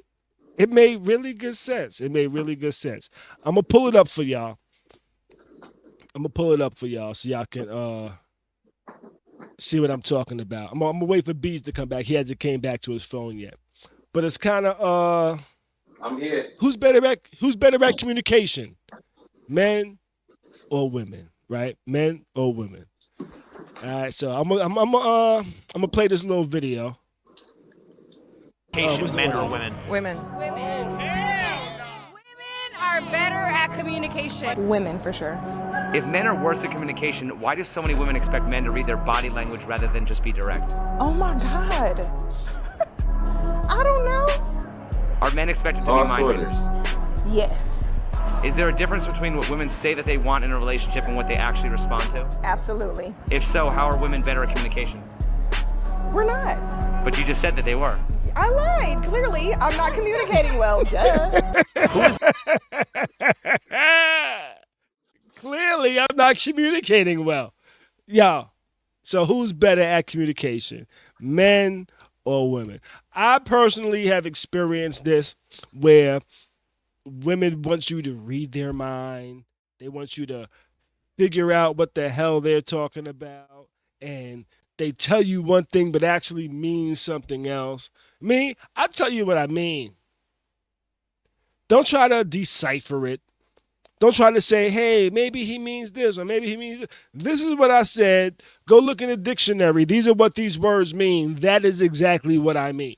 it made really good sense. I'm gonna pull it up for y'all. So y'all can see what I'm talking about. I'm gonna wait for Bees to come back. He hasn't came back to his phone yet. But it's kind of I'm here. Who's better at communication? Men or women, right? Men or women. All right, so I'm gonna play this little video. Men or women? Women are better at communication. Women, for sure. If men are worse at communication, why do so many women expect men to read their body language rather than just be direct? Oh my God. I don't know. Are men expected to be mind readers? Yes. Is there a difference between what women say that they want in a relationship and what they actually respond to? Absolutely. If so, how are women better at communication? We're not. But you just said that they were. I lied. Clearly, I'm not communicating well. Duh. Clearly, I'm not communicating well. Yo, so who's better at communication, men or women? I personally have experienced this where women want you to read their mind. They want you to figure out what the hell they're talking about. And they tell you one thing but actually mean something else. Me, I tell you what I mean. Don't try to decipher it. Don't try to say, hey, maybe he means this or maybe he means this. This is what I said. Go look in the dictionary. These are what these words mean. That is exactly what I mean.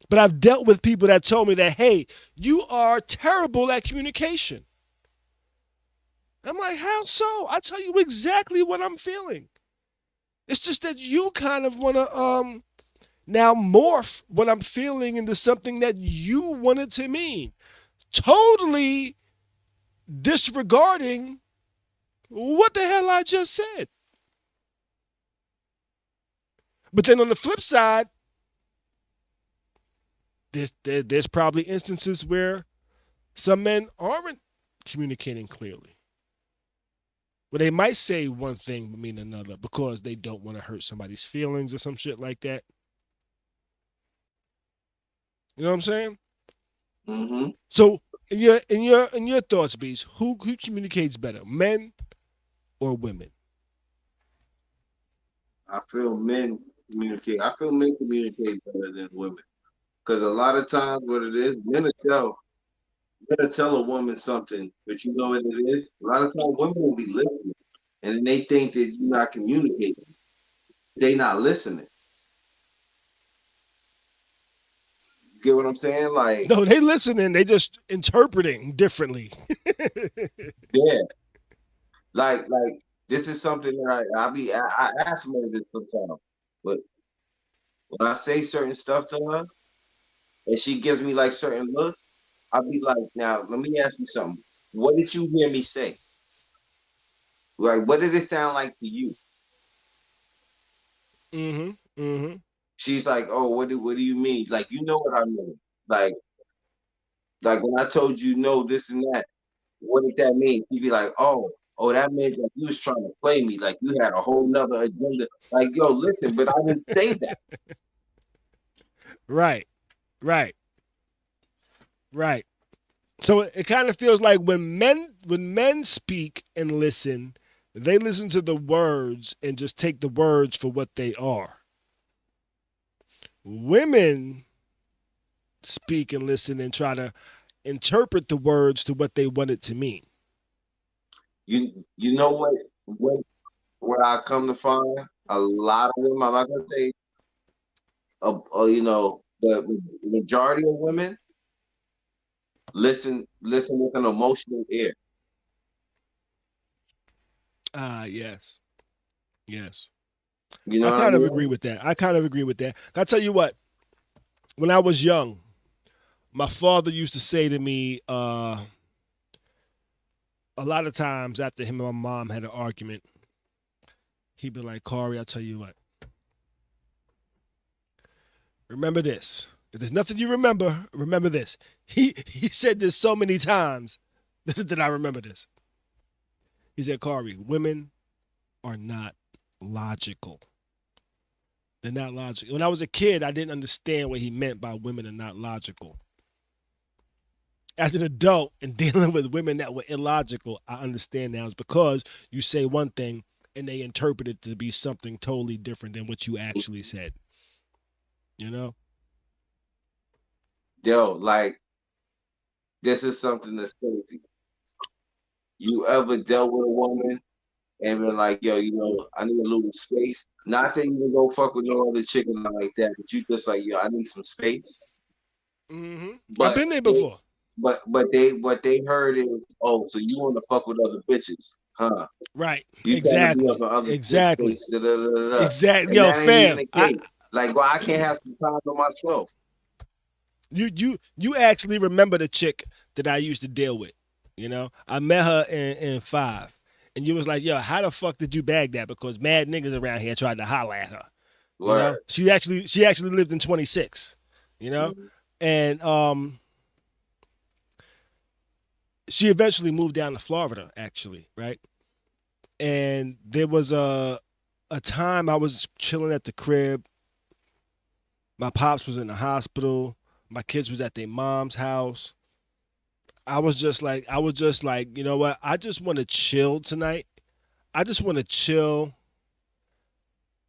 But I've dealt with people that told me that, hey, you are terrible at communication. I'm like, how so? I tell you exactly what I'm feeling. It's just that you kind of want to now morph what I'm feeling into something that you want it to mean. Totally disregarding what the hell I just said. But then on the flip side, there's probably instances where some men aren't communicating clearly. Where they might say one thing but mean another because they don't want to hurt somebody's feelings or some shit like that. You know what I'm saying? Mm-hmm. So in your thoughts, Beast, who communicates better, men or women? I feel men communicate better than women. Because a lot of times what it is, men will tell a woman something, but you know what it is? A lot of times women will be listening. and then they think that you're not communicating. They not listening. Get what I'm saying? Like, No, they listening. They just interpreting differently. yeah, like this is something that I ask her this sometimes, but when I say certain stuff to her and she gives me like certain looks, I'll be like, now let me ask you something. What did you hear me say? Like, what did it sound like to you? Mm-hmm. Mm-hmm. She's like, oh, what do you mean? Like, you know what I mean? Like when I told you no, this and that, what did that mean? She'd be like, oh, that meant that you was trying to play me, like you had a whole nother agenda. Like, yo, listen, but I didn't say that. Right. Right. Right. So it kind of feels like when men speak and listen, they listen to the words and just take the words for what they are. Women speak and listen and try to interpret the words to what they want it to mean. You know where I come to find a lot of women. I'm not gonna say, you know, but the majority of women listen with an emotional ear. Yes. Yes. You know I what I kind of mean? agree with that. I tell you what, when I was young, my father used to say to me, a lot of times after him and my mom had an argument, he'd be like, Khary, I'll tell you what. Remember this. If there's nothing you remember this. He said this so many times that I remember this. He said, Khary, women are not logical. They're not logical. When I was a kid, I didn't understand what he meant by women are not logical. As an adult and dealing with women that were illogical, I understand now. It's because you say one thing and they interpret it to be something totally different than what you actually said. You know? Yo, like, this is something that's crazy. You ever dealt with a woman and been like, yo, you know, I need a little space? Not that you can go fuck with no other chicken like that, but you just like, yo, I need some space. Mm-hmm. I've But been there they, before. what they heard is, oh, so you want to fuck with other bitches, huh? Right. You trying to be up Exactly. in other bitch Exactly. face, da, da, da, da, da. Exactly. And Yo, that ain't even fam. the case. Like, well, I can't have some time for myself. You actually remember the chick that I used to deal with. You know? I met her in 5. And you was like, yo, how the fuck did you bag that? Because mad niggas around here tried to holler at her. You know? Word. She actually lived in 26. You know? Mhm. And she eventually moved down to Florida, actually, right? And there was a time I was chilling at the crib. My pops was in the hospital. My kids was at their mom's house. I was just like, you know what? I just want to chill tonight. I just want to chill.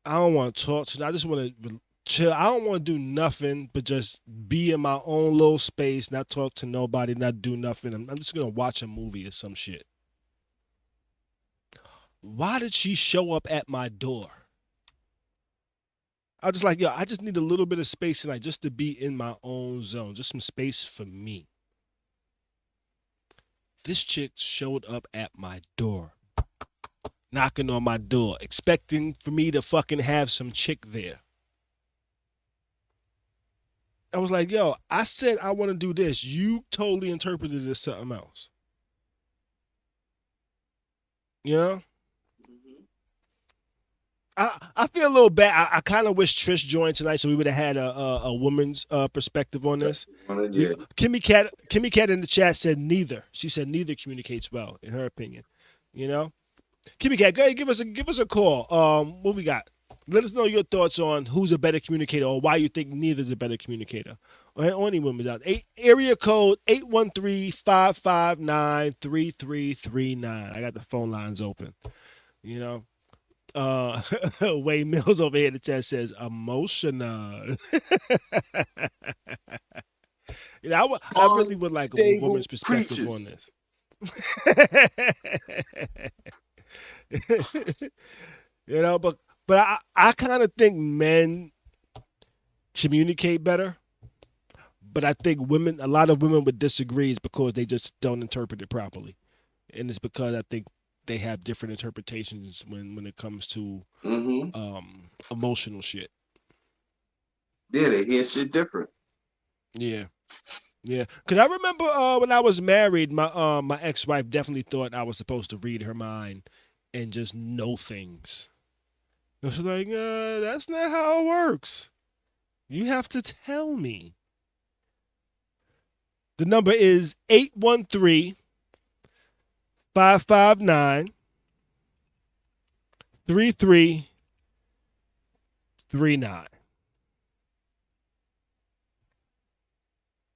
I don't want to talk tonight. I just want to chill. I don't want to do nothing but just be in my own little space, not talk to nobody, not do nothing. I'm just going to watch a movie or some shit. Why did she show up at my door? I was just like, yo, I just need a little bit of space tonight just to be in my own zone, just some space for me. This chick showed up at my door, knocking on my door, expecting for me to fucking have some chick there. I was like, yo, I said I want to do this. You totally interpreted it as something else. You know? I feel a little bad. I kind of wish Trish joined tonight so we would have had a woman's perspective on this. Yeah. Kimmy Cat in the chat said neither. She said neither communicates well, in her opinion. You know? Kimmy Cat, go ahead, give us a call. What we got? Let us know your thoughts on who's a better communicator or why you think neither's a better communicator. Or any women's out. Area code 813-559-3339. I got the phone lines open. You know? Wayne Mills over here in the chat says emotional. You know, I really would like a woman's perspective on this. You know, but I kind of think men communicate better. But I think a lot of women would disagree is because they just don't interpret it properly. And it's because I think they have different interpretations when it comes to emotional shit. Yeah, they hear shit different. Yeah. Yeah. Cause I remember when I was married, my ex-wife definitely thought I was supposed to read her mind and just know things. It was like, that's not how it works. You have to tell me. The number is 813-559-3339.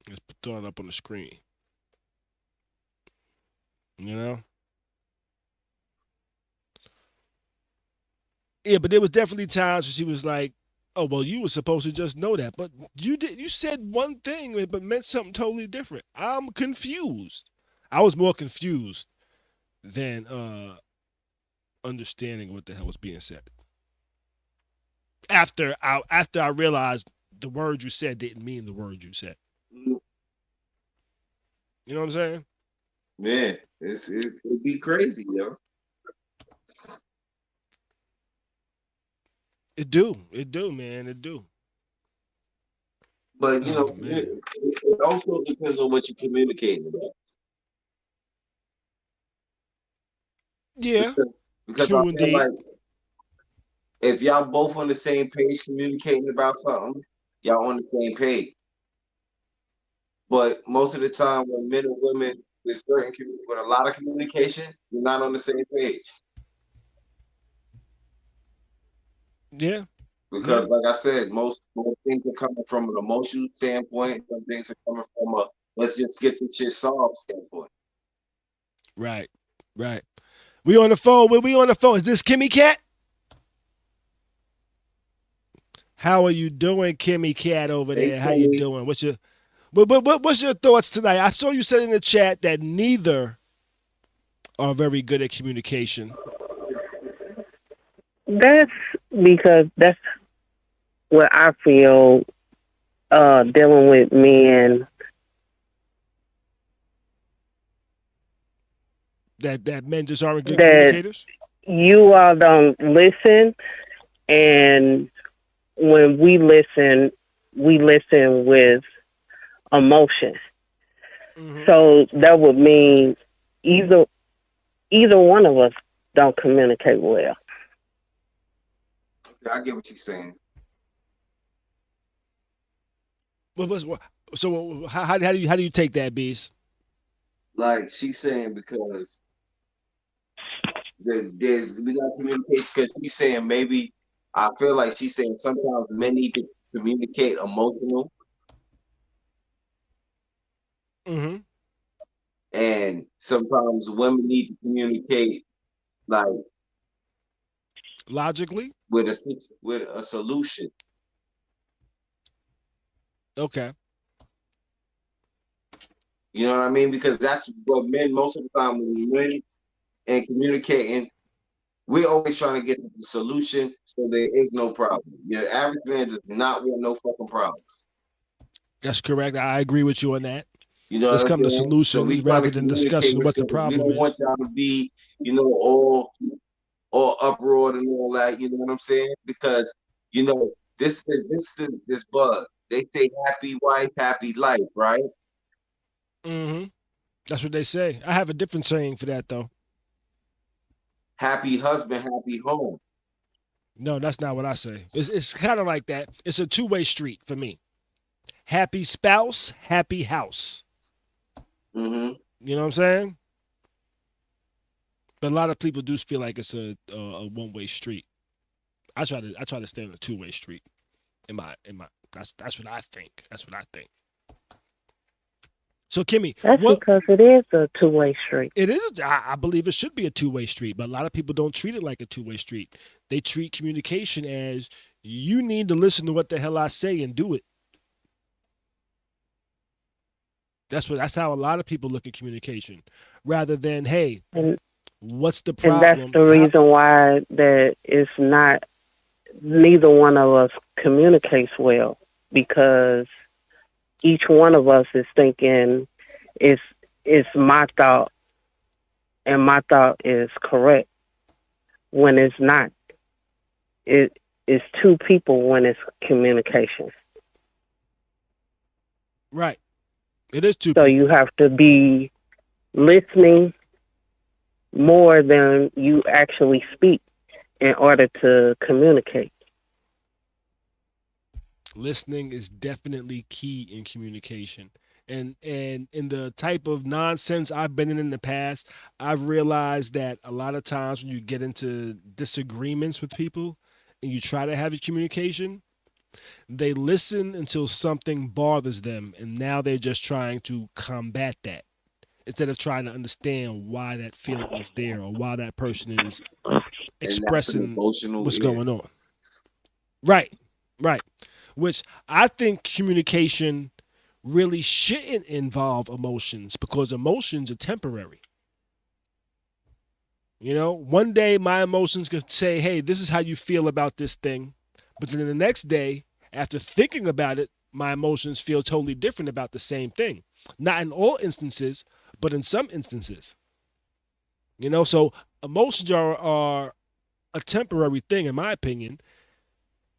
Let's throw it up on the screen. You know? Yeah, but there was definitely times where she was like, oh, well, you were supposed to just know that. But you said one thing, but meant something totally different. I'm confused. I was more confused than understanding what the hell was being said. After I realized the word you said didn't mean the word you said. You know what I'm saying? Yeah, it'd be crazy, yo. It do, man, it do. But man. it also depends on what you're communicating about. Yeah, Because I true feel indeed. like if y'all both on the same page communicating about something, y'all on the same page. But most of the time, when men and women with with a lot of communication, you're not on the same page. Yeah. Because, like I said, most things are coming from an emotional standpoint. Some things are coming from a let's just get the shit solved standpoint. Right. We on the phone. We on the phone. Is this Kimmy Cat? How are you doing, Kimmy Cat over there? How you doing? What's your thoughts tonight? I saw you said in the chat that neither are very good at communication. That's because that's what I feel dealing with men. That men just aren't good communicators? You all don't listen, and when we listen with emotion. Mm-hmm. So that would mean either one of us don't communicate well. Okay, I get what you're saying. So how do you take that, Beast? Like she's saying because we got communication because she's saying maybe I feel like she's saying sometimes men need to communicate emotional. Mm-hmm. And sometimes women need to communicate like logically with a solution. Okay. You know what I mean? Because that's what men most of the time when men and communicating, we're always trying to get the solution so there is no problem. Your average man does not want no fucking problems. That's correct. I agree with you on that. You know, let's come to solutions rather than discussing what the problem is. We don't want y'all to be, all uproar and all that. You know what I'm saying? Because this bug. They say happy wife, happy life, right? Mm-hmm. That's what they say. I have a different saying for that though. Happy husband, happy home. No, that's not what I say. It's kind of like that. It's a two-way street for me. Happy spouse, happy house. Mm-hmm. You know what I'm saying? But a lot of people do feel like it's a one-way street. I try to stay on a two-way street. That's what I think. So Kimmy, because it is a two-way street. It is. I believe it should be a two-way street, but a lot of people don't treat it like a two-way street. They treat communication as you need to listen to what the hell I say and do it. That's how a lot of people look at communication, rather than hey, What's the And problem? that's the reason why that it's not, neither one of us communicates well, because each one of us is thinking it's my thought, and my thought is correct when it's not. It's two people when it's communication. Right. It is two So people. you have to be listening more than you actually speak in order to communicate. Listening is definitely key in communication. And in the type of nonsense I've been in the past, I've realized that a lot of times when you get into disagreements with people and you try to have a communication, they listen until something bothers them, and now they're just trying to combat that instead of trying to understand why that feeling is there or why that person is expressing what's going on. Right. Which I think communication really shouldn't involve emotions, because emotions are temporary. One day my emotions could say, hey, this is how you feel about this thing. But then the next day, after thinking about it, my emotions feel totally different about the same thing. Not in all instances, but in some instances. So emotions are a temporary thing, in my opinion.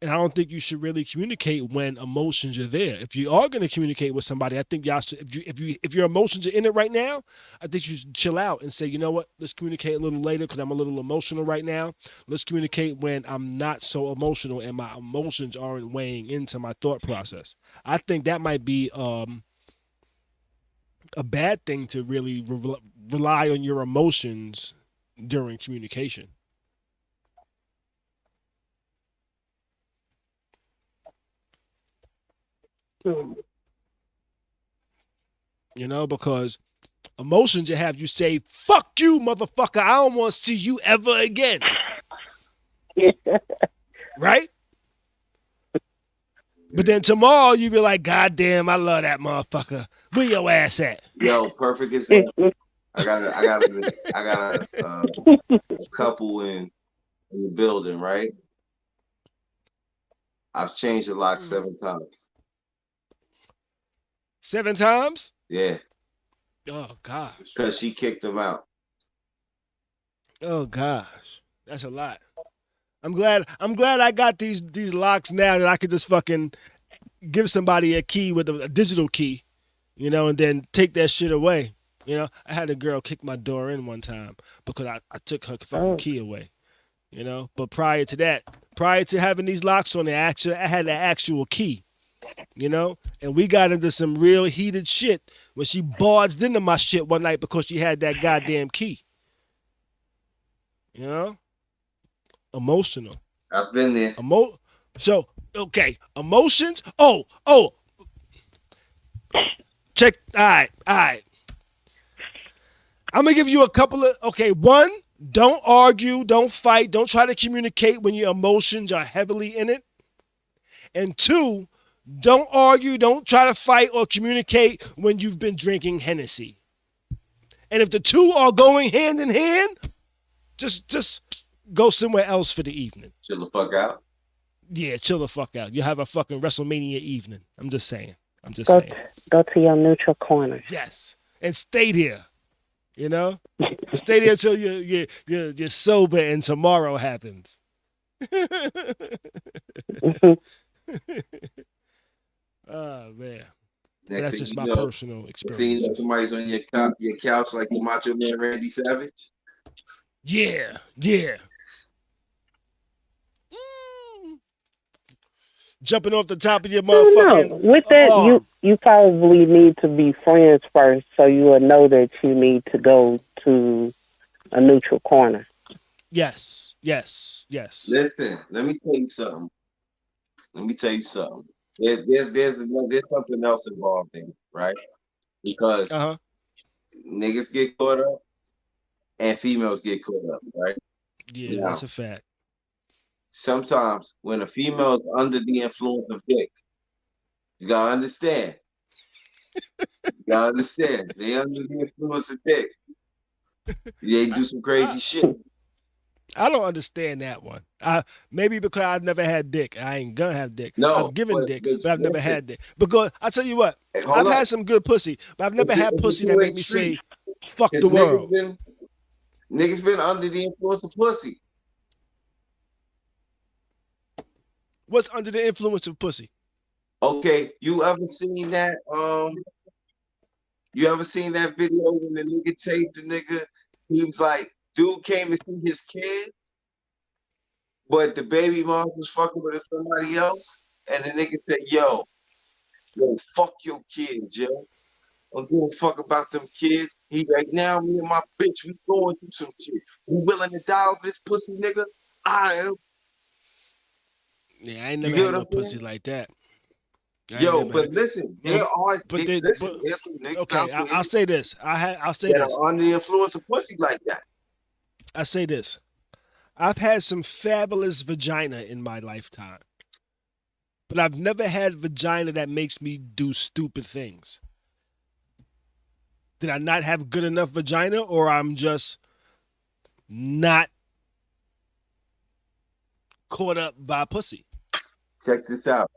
And I don't think you should really communicate when emotions are there. If you are going to communicate with somebody, I think y'all should, if your emotions are in it right now, I think you should chill out and say, you know what, let's communicate a little later because I'm a little emotional right now. Let's communicate when I'm not so emotional and my emotions aren't weighing into my thought process. I think that might be a bad thing, to really rely on your emotions during communication. Because emotions will have you say, fuck you, motherfucker, I don't want to see you ever again. Right? But then tomorrow you be like, God damn, I love that motherfucker. Where your ass at? Yo, perfect example. I got a couple in the building, right? I've changed the lock 7 times. 7 times? Yeah. Oh gosh. Because she kicked him out. Oh gosh. That's a lot. I'm glad I got these locks now that I could just fucking give somebody a key with a digital key, and then take that shit away. I had a girl kick my door in one time because I took her fucking key away. But prior to having these locks on, I had the actual key. And we got into some real heated shit when she barged into my shit one night because she had that goddamn key. Emotional. I've been there. So, okay, emotions. Oh. Check. All right. I'm going to give you a couple of, okay, one, don't argue, don't fight, don't try to communicate when your emotions are heavily in it. And 2, don't argue, don't try to fight or communicate when you've been drinking Hennessy. And if the 2 are going hand in hand, just go somewhere else for the evening. Chill the fuck out. Yeah, chill the fuck out. You have a fucking WrestleMania evening. I'm just saying. Go to your neutral corner. Yes, and stay there. Stay there till you're sober and tomorrow happens. Oh man, that's just my personal experience. Seeing somebody's on your couch like the Macho Man Randy Savage. Yeah. Jumping off the top of your motherfucking. No. With that, you probably need to be friends first, so you will know that you need to go to a neutral corner. Yes. Listen, let me tell you something. There's something else involved in it, right? Because niggas get caught up and females get caught up, right? Yeah, that's a fact. Sometimes when a female is under the influence of dick, you gotta understand. They under the influence of dick. They do some crazy shit. I don't understand that one. Maybe because I've never had dick. I ain't gonna have dick. No, I've given dick, but I've never listen, had dick. Because I tell you what, hey, I've hold up. had some good pussy, but I've never It's a had pussy that two-way make me street. say, "Fuck the Cause world." niggas been under the influence of pussy. What's under the influence of pussy? Okay, you ever seen that? You ever seen that video when the nigga taped the nigga? He was like, dude came to see his kid, but the baby mom was fucking with somebody else, and the nigga said, "Yo, fuck your kids, yo. I don't give a fuck about them kids." He like, now me and my bitch, we going through some shit. You willing to die over this pussy, nigga? I am. Yeah, I ain't You never get had what no I'm pussy saying? like that. Yo, but listen, there are there's some niggas okay, out there I'll say this. I'll say that this. are under the influence of pussy like that. I say this. I've had some fabulous vagina in my lifetime, but I've never had vagina that makes me do stupid things. Did I not have good enough vagina, or I'm just not caught up by pussy? Check this out.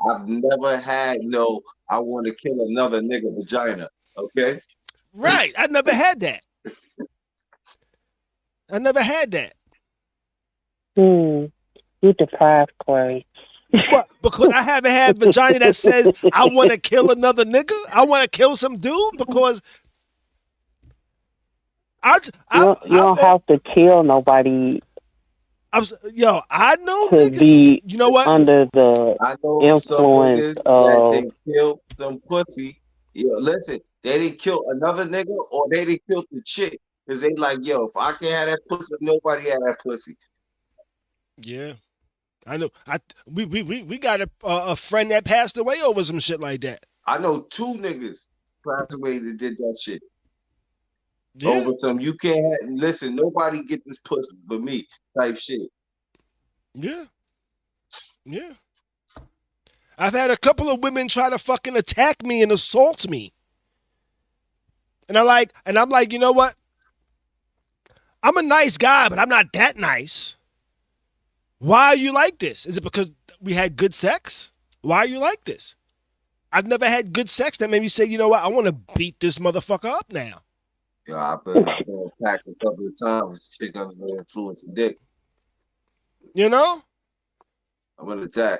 I've never had no I want to kill another nigga vagina. Okay? Right. I never had that. I never had that. You deprived, Clary. What? Because I haven't had vagina that says I want to kill another nigga. I want to kill some dude because You don't have to kill nobody I know to niggas. be You know what? under the I know some influence niggas of. that they killed some pussy. Yo, listen, they didn't kill another nigga or they didn't kill the chick. Cause they like, yo, if I can't have that pussy, nobody had that pussy. Yeah, I know. We got a friend that passed away over some shit like that. I know 2 niggas passed away that did that shit. Yeah. Over some you can't have, listen, nobody get this pussy but me type shit. Yeah. Yeah. I've had a couple of women try to fucking attack me and assault me. And I'm like, you know what? I'm a nice guy, but I'm not that nice. Why are you like this? Is it because we had good sex? Why are you like this? I've never had good sex that made me say, you know what? I want to beat this motherfucker up now. Yo, I've been attacked a couple of times. Chick under the influence of dick. You know? I'm gonna attack.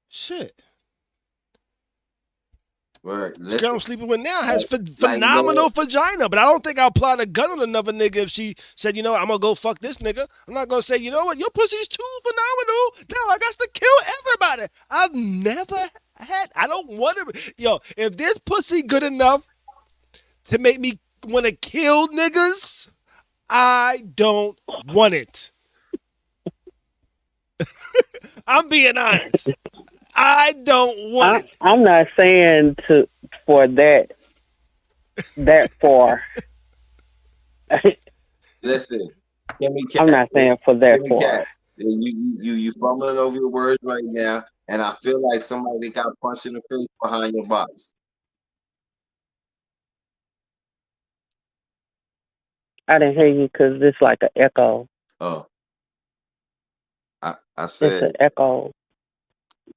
Shit. Right. This girl I'm sleeping with now has Like, phenomenal vagina, but I don't think I'll apply a gun on another nigga if she said, you know, I'm gonna go fuck this nigga. I'm not gonna say, you know what, your pussy's too phenomenal. Now I got to kill everybody. I've never had. I don't want to. Yo, if this pussy good enough to make me want to kill niggas, I don't want it. I'm being honest. I don't want it. I'm not saying for that far. Listen, I'm not saying for that far. You fumbling over your words right now, and I feel like somebody got punched in the face behind your box. I didn't hear you because it's like an echo. Oh, I It's an said echo.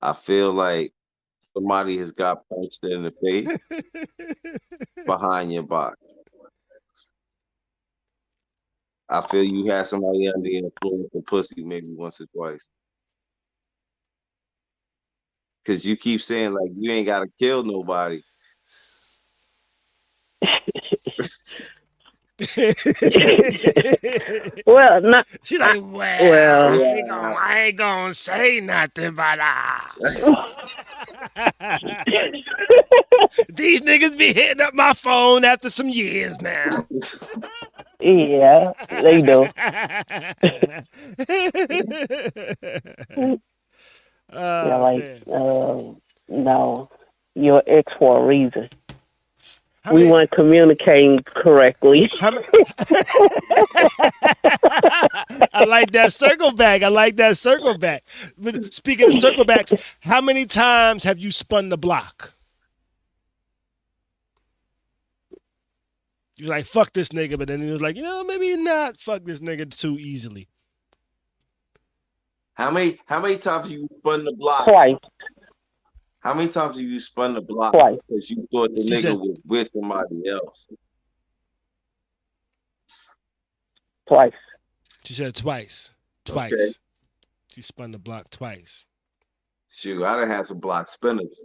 I feel like somebody has got punched in the face behind your box. I feel you had somebody under the influence of pussy maybe once or twice. Cause you keep saying like you ain't gotta kill nobody. Well, not. She's like, Well, I ain't gonna say nothing, but these niggas be hitting up my phone after some years now. yeah, they do. Yeah, like, no, you're ex for a reason. We weren't communicating correctly. I like that circle back. But speaking of circle backs, how many times have you spun the block? He was like, fuck this nigga, but then he was like, maybe not fuck this nigga too easily. How many times have you spun the block? Twice. How many times have you spun the block Twice. because you thought the She nigga said- was with somebody else? Twice. She said twice. Twice. Okay. She spun the block twice. Shoot, I done had some block spinners.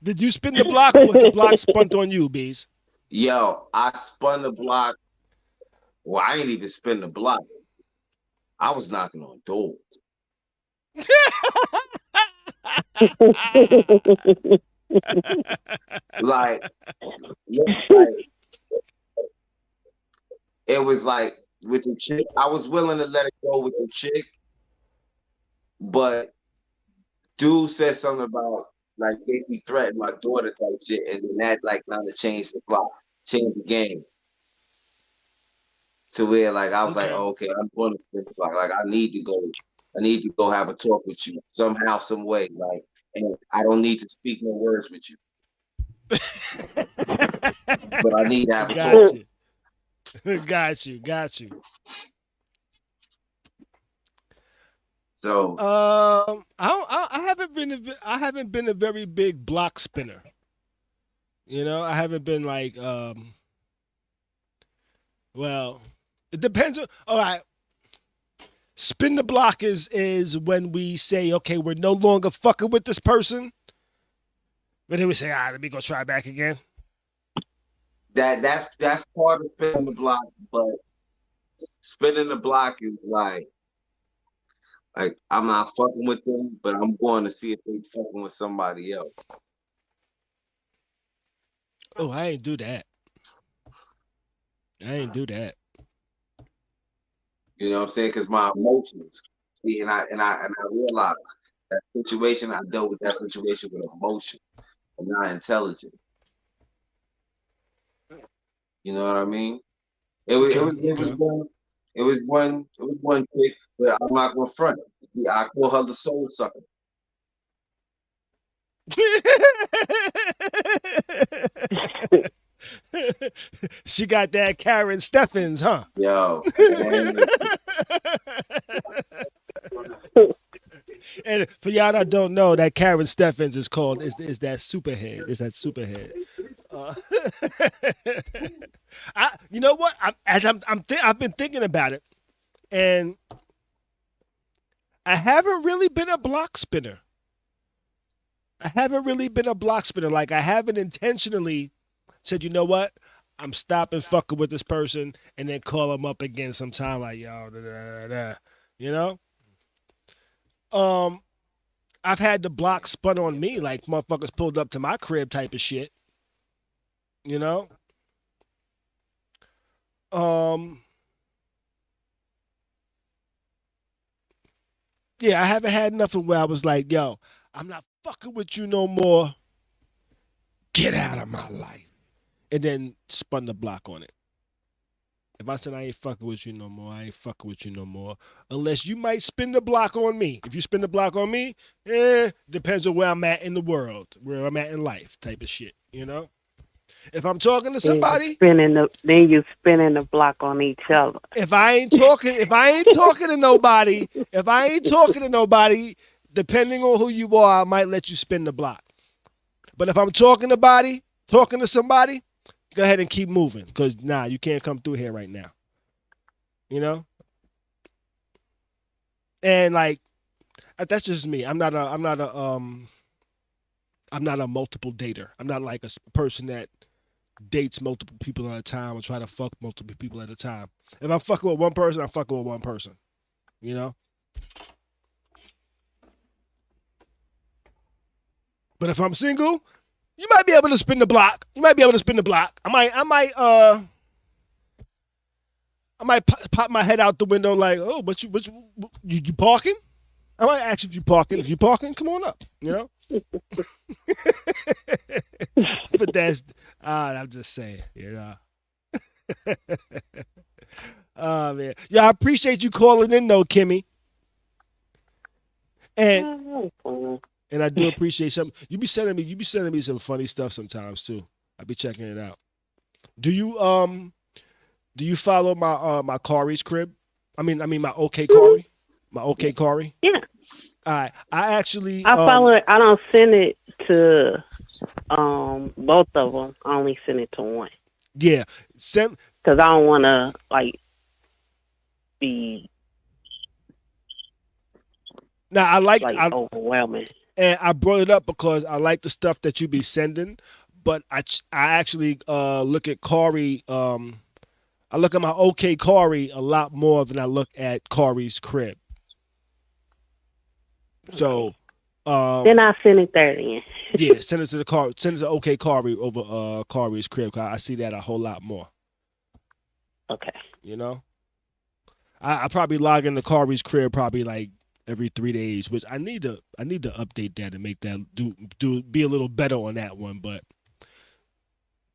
Did you spin the block or was the block spun on you, Bees? Yo, I spun the block. Well, I ain't even spin the block. I was knocking on doors. Like, it was like with the chick, I was willing to let it go with the chick, but dude said something about like basically threatened my daughter type shit, and then that like kind of changed the block, changed the game. To where like I was like, oh, okay, I'm going to spin the block. Like I need to go have a talk with you somehow, some way. Like, and I don't need to speak no words with you. But I need to have a talk. Got you. So I haven't been a very big block spinner. I haven't been like well, it depends on. All right, spin the block is when we say, okay, we're no longer fucking with this person, but then we say, let me go try back again. That's part of spinning the block, but spinning the block is like I'm not fucking with them, but I'm going to see if they fucking with somebody else. Oh, I ain't do that. You know what I'm saying? Because my emotions. See, and I realized that situation, I dealt with that situation with emotion and not intelligence. You know what I mean? It was one chick, but I'm not gonna front. I call her the soul sucker. She got that Karen Steffens, huh? Yo. And for y'all that don't know, that Karen Steffens is called is that superhead. Is that superhead? You know what? I've been thinking about it, and I haven't really been a block spinner. Like I haven't intentionally said, you know what? I'm stopping fucking with this person, and then call them up again sometime. Like, yo, you know. I've had the block spun on me, like motherfuckers pulled up to my crib type of shit. You know? Yeah, I haven't had nothing where I was like, yo, I'm not fucking with you no more. Get out of my life. And then spun the block on it. If I said I ain't fucking with you no more, I ain't fucking with you no more. Unless you might spin the block on me. If you spin the block on me, depends on where I'm at in the world, where I'm at in life type of shit, you know? If I'm talking to somebody, then you spinning the block on each other. if I ain't talking to nobody, depending on who you are, I might let you spin the block. But if I'm talking to somebody, go ahead and keep moving, because you can't come through here right now. You know? And like, that's just me. I'm not a multiple dater. I'm not like a person that dates multiple people at a time or try to fuck multiple people at a time. If I'm fucking with one person, I'm fucking with one person. You know? But if I'm single, you might be able to spin the block. I might pop my head out the window like, oh, you parking? I might ask if you parking. If you parking, come on up, you know? But that's, I'm just saying, you know? Oh, man. Yeah, I appreciate you calling in, though, Kimmy. And And I do appreciate some. You be sending me some funny stuff sometimes too. I be checking it out. Do you follow my Khary's crib? I mean my OK Khary, my OK Khary. Yeah. I actually I follow it. I don't send it to both of them. I only send it to one. Yeah, because I don't want to be now. I like overwhelming. And I brought it up because I like the stuff that you be sending, but I actually look at Khary. I look at my OK Khary a lot more than I look at Khary's crib. So then I send it there then. Yeah, send it to OK Khary over Khary's crib. 'Cause I see that a whole lot more. Okay. You know, I probably log into Khary's crib probably like every 3 days, which I need to update that and make that be a little better on that one. But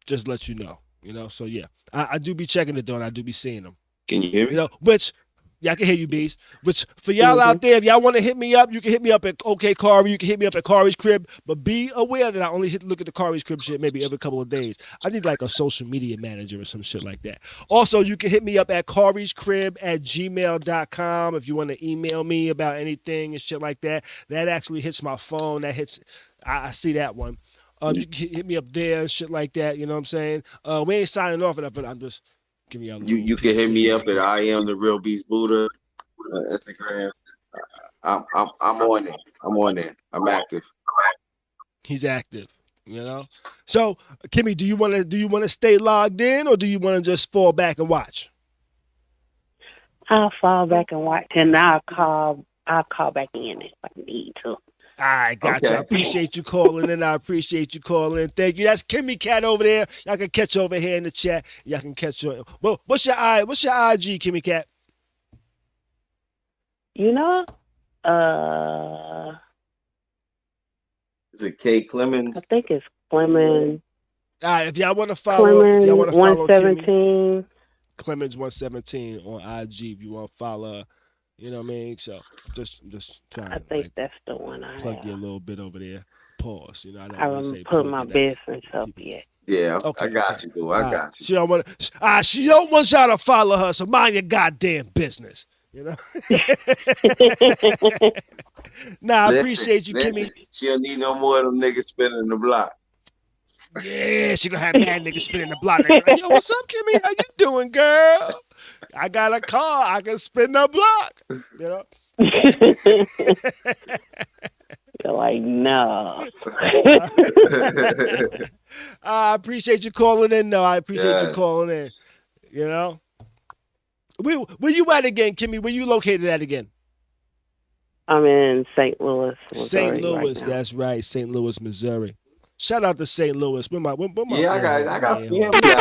just let you know, So yeah, I do be checking it though, and I do be seeing them. Can you hear me? Which. Yeah, I can hear you, Bees. Which for y'all out there, if y'all want to hit me up, you can hit me up at OK Khary. You can hit me up at Khary's crib. But be aware that I only look at the Khary's crib shit maybe every couple of days. I need like a social media manager or some shit like that. Also, you can hit me up at Khary'sCrib@gmail.com if you want to email me about anything and shit like that. That actually hits my phone. That hits. I see that one. You can hit me up there and shit like that. You know what I'm saying? We ain't signing off enough, but I'm just. You can hit me up at I am the real Beast Buddha Instagram. I'm on it. I'm on there. I'm active. He's active, So, Kimmy, do you want to stay logged in, or do you want to just fall back and watch? I'll fall back and watch, and I'll call back in if I need to. All right, gotcha. Okay. I appreciate you calling in. Thank you. That's Kimmy Cat over there. Y'all can catch over here in the chat. Y'all can catch her. Well, what's your IG, Kimmy Cat? Is it K Clemens? I think it's Clemens. All right, if y'all want to follow, Clemens 117. Kimmy, Clemens 117 on IG. If you want to follow. You know what I mean? So just trying. I think that's the one I plug have. you a little bit over there. Pause. I haven't put my business up yet. Yeah, okay, I got you, boo. I got you. She don't want y'all to follow her, so mind your goddamn business. Nah, I appreciate you, Kimmy. She don't need no more of them niggas spinning the block. Yeah, she gonna have mad niggas spinning the block. Like, yo, what's up, Kimmy? How you doing, girl? I got a car. I can spin the block. You're like, no. I appreciate you calling in. No, I appreciate you calling in. Where you at again, Kimmy? Where you located at again? I'm in St. Louis. St. Louis, right, that's right. St. Louis, Missouri. Shout out to St. Louis. I got family out there.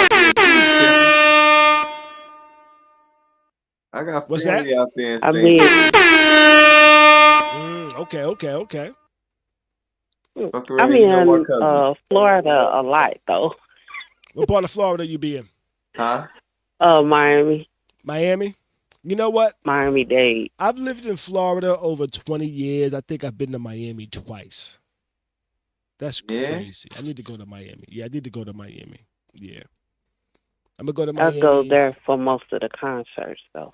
I got What's family that? out there in St. Louis. Okay. I'm in Florida a lot, though. What part of Florida you be in? Huh? Miami. Miami? You know what? Miami-Dade. I've lived in Florida over 20 years. I think I've been to Miami twice. That's crazy. I need to go to Miami. Yeah, I need to go to Miami. Yeah. I'm going to go to Miami. I go there for most of the concerts, though.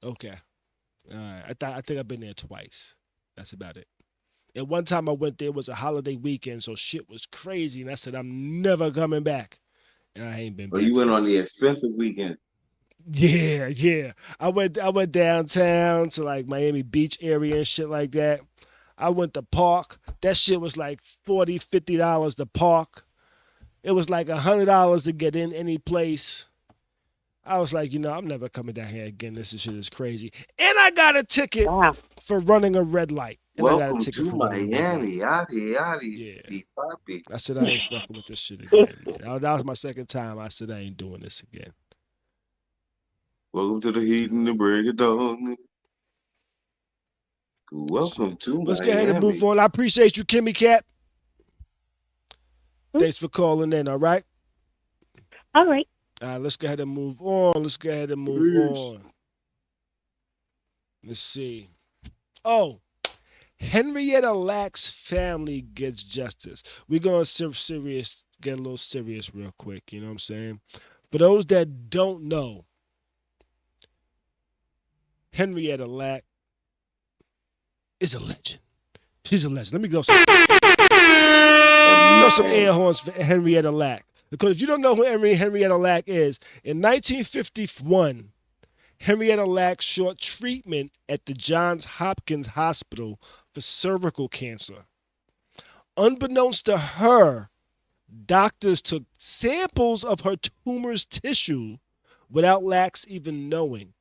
Okay. All right. I think I've been there twice. That's about it. And one time I went there, it was a holiday weekend, so shit was crazy. And I said, I'm never coming back. And I ain't been back. You went on the expensive weekend. Yeah. I went downtown to like Miami Beach area and shit like that. I went to park. That shit was like $40, $50 to park. It was like $100 to get in any place. I was like, I'm never coming down here again. This shit is crazy. And I got a ticket for running a red light. And welcome to Miami. Yadi. Yeah. I said I ain't fucking with this shit again. That was my second time. I said I ain't doing this again. Welcome to the heat and the break of dawn. Welcome to Let's Miami. go ahead and move on. I appreciate you, Kimmy Cat. Thanks for calling in, all right? All right. Let's go ahead and move on. Let's see. Oh, Henrietta Lack's family gets justice. We're going serious, get a little serious real quick. You know what I'm saying? For those that don't know, Henrietta Lack is a legend. She's a legend. Let me go some air horns for Henrietta Lack. Because if you don't know who Henrietta Lack is, in 1951, Henrietta Lack sought treatment at the Johns Hopkins Hospital for cervical cancer. Unbeknownst to her, doctors took samples of her tumor's tissue without Lack's even knowing.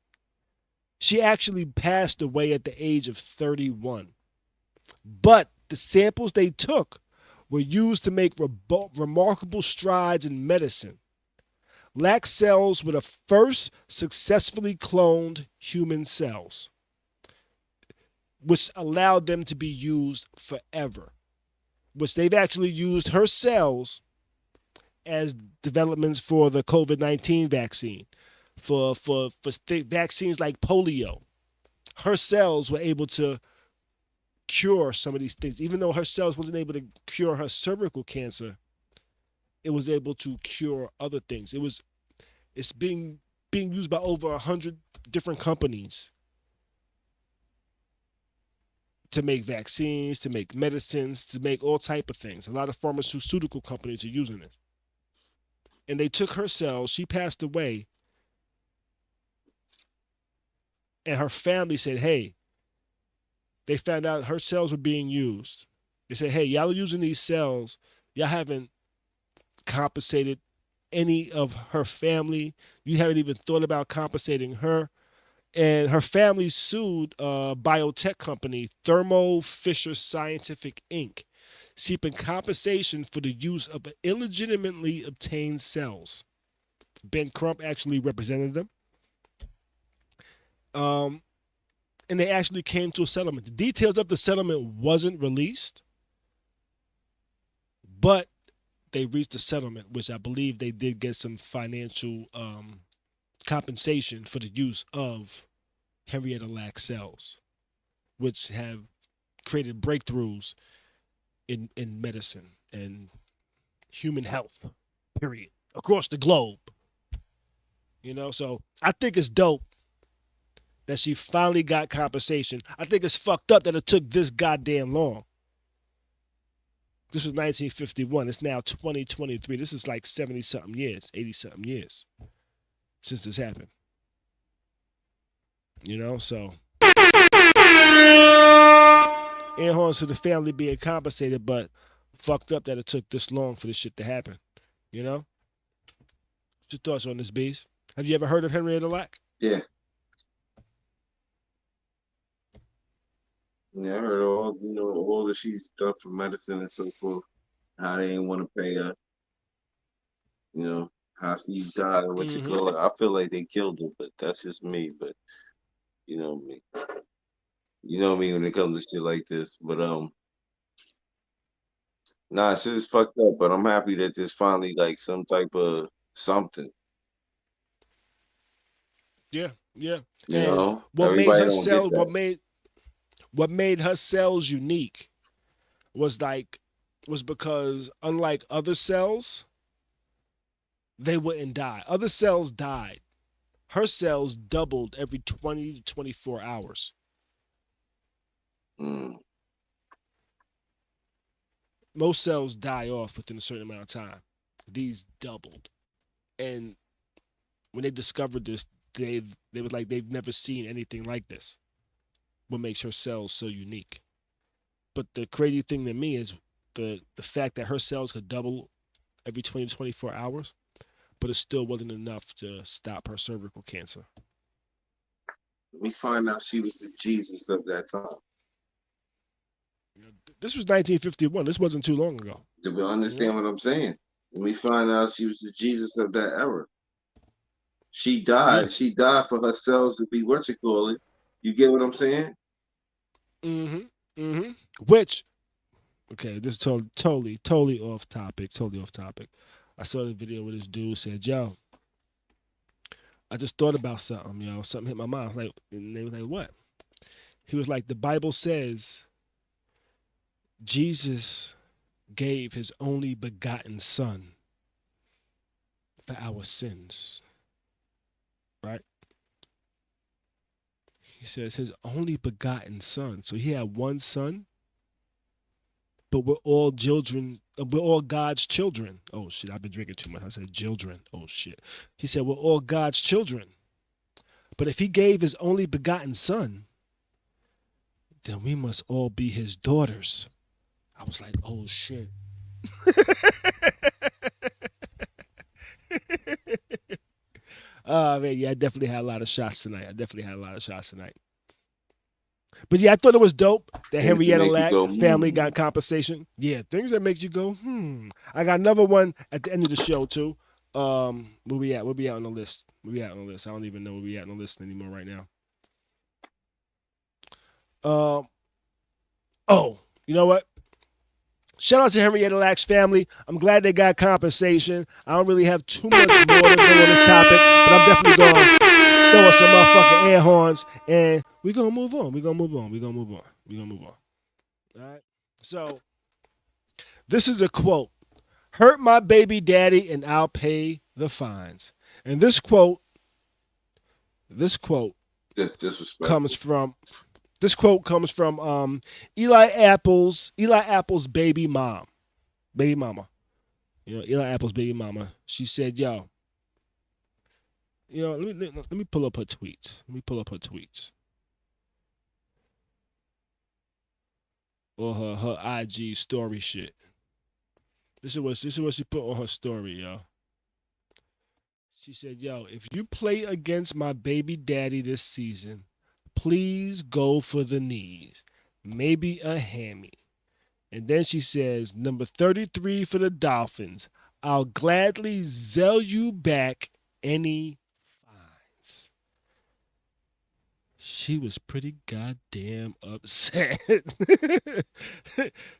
She actually passed away at the age of 31. But the samples they took were used to make remarkable strides in medicine. Lack cells were the first successfully cloned human cells, which allowed them to be used forever, which they've actually used her cells as developments for the COVID-19 vaccine, for vaccines like polio. Her cells were able to cure some of these things. Even though her cells wasn't able to cure her cervical cancer, it was able to cure other things. It's being used by over 100 different companies to make vaccines, to make medicines, to make all type of things. A lot of pharmaceutical companies are using it. And they took her cells. She passed away. And her family said, hey, they found out her cells were being used. They said, hey, y'all are using these cells. Y'all haven't compensated any of her family. You haven't even thought about compensating her. And her family sued a biotech company, Thermo Fisher Scientific Inc., seeking compensation for the use of illegitimately obtained cells. Ben Crump actually represented them. And they actually came to a settlement. The details of the settlement wasn't released, but they reached a settlement, which I believe they did get some financial compensation for the use of Henrietta Lack cells, which have created breakthroughs in medicine and human health, period, across the globe. You know, so I think it's dope that she finally got compensation. I think it's fucked up that it took this goddamn long. This was 1951. It's now 2023. This is like 70-something years, 80-something years since this happened. You know, so air horns to the family being compensated, but fucked up that it took this long for this shit to happen. You know? What's your thoughts on this, Bees? Have you ever heard of Henrietta Lack? Yeah. Yeah, I heard all that she's done for medicine and so forth. How they didn't want to pay her. How she died or what you call it. I feel like they killed her, but that's just me. But you know me. You know me when it comes to shit like this. But nah, shit is fucked up. But I'm happy that there's finally like some type of something. Yeah. You know, what made her don't cells? get that. What made her cells unique was because unlike other cells, they wouldn't die. Other cells died. Her cells doubled every 20 to 24 hours. Most cells die off within a certain amount of time. These doubled. And when they discovered this, they were like, they've never seen anything like this. What makes her cells so unique. But the crazy thing to me is the fact that her cells could double every 20 to 24 hours, but it still wasn't enough to stop her cervical cancer. We find out she was the Jesus of that time. This was 1951. This wasn't too long ago. Do we understand what I'm saying? We find out she was the Jesus of that era. She died. Yeah. She died for her cells to be what you call it. You get what I'm saying? Which, okay, this is totally off topic. I saw the video where this dude said, yo, I just thought about something, something hit my mind. And they were like, what? He was like, the Bible says Jesus gave his only begotten son for our sins. Right? He says his only begotten son. So he had one son, but we're all children. We're all God's children. Oh, shit. I've been drinking too much. I said children. Oh, shit. He said we're all God's children. But if he gave his only begotten son, then we must all be his daughters. I was like, oh, shit. Oh, man, yeah, I definitely had a lot of shots tonight. But yeah, I thought it was dope that Henrietta Lack family got compensation. Yeah, things that make you go, I got another one at the end of the show, too. Where we at? Where we at on the list? I don't even know where we at on the list anymore right now. Oh, you know what? Shout out to Henrietta Lack's family. I'm glad they got compensation. I don't really have too much more to go on this topic, but I'm definitely going to throw us some motherfucking air horns, and we're going to move on. All right? So, this is a quote. Hurt my baby daddy and I'll pay the fines. And this quote Just disrespectful. comes from Eli Apple's baby mama. You know, Eli Apple's baby mama. She said, "Yo, you know, let me pull up her tweets. Or her IG story shit. This is what she put on her story, yo. She said, yo, if you play against my baby daddy this season, please go for the knees. Maybe a hammy. And then she says, number 33 for the Dolphins. I'll gladly zell you back any fines. She was pretty goddamn upset.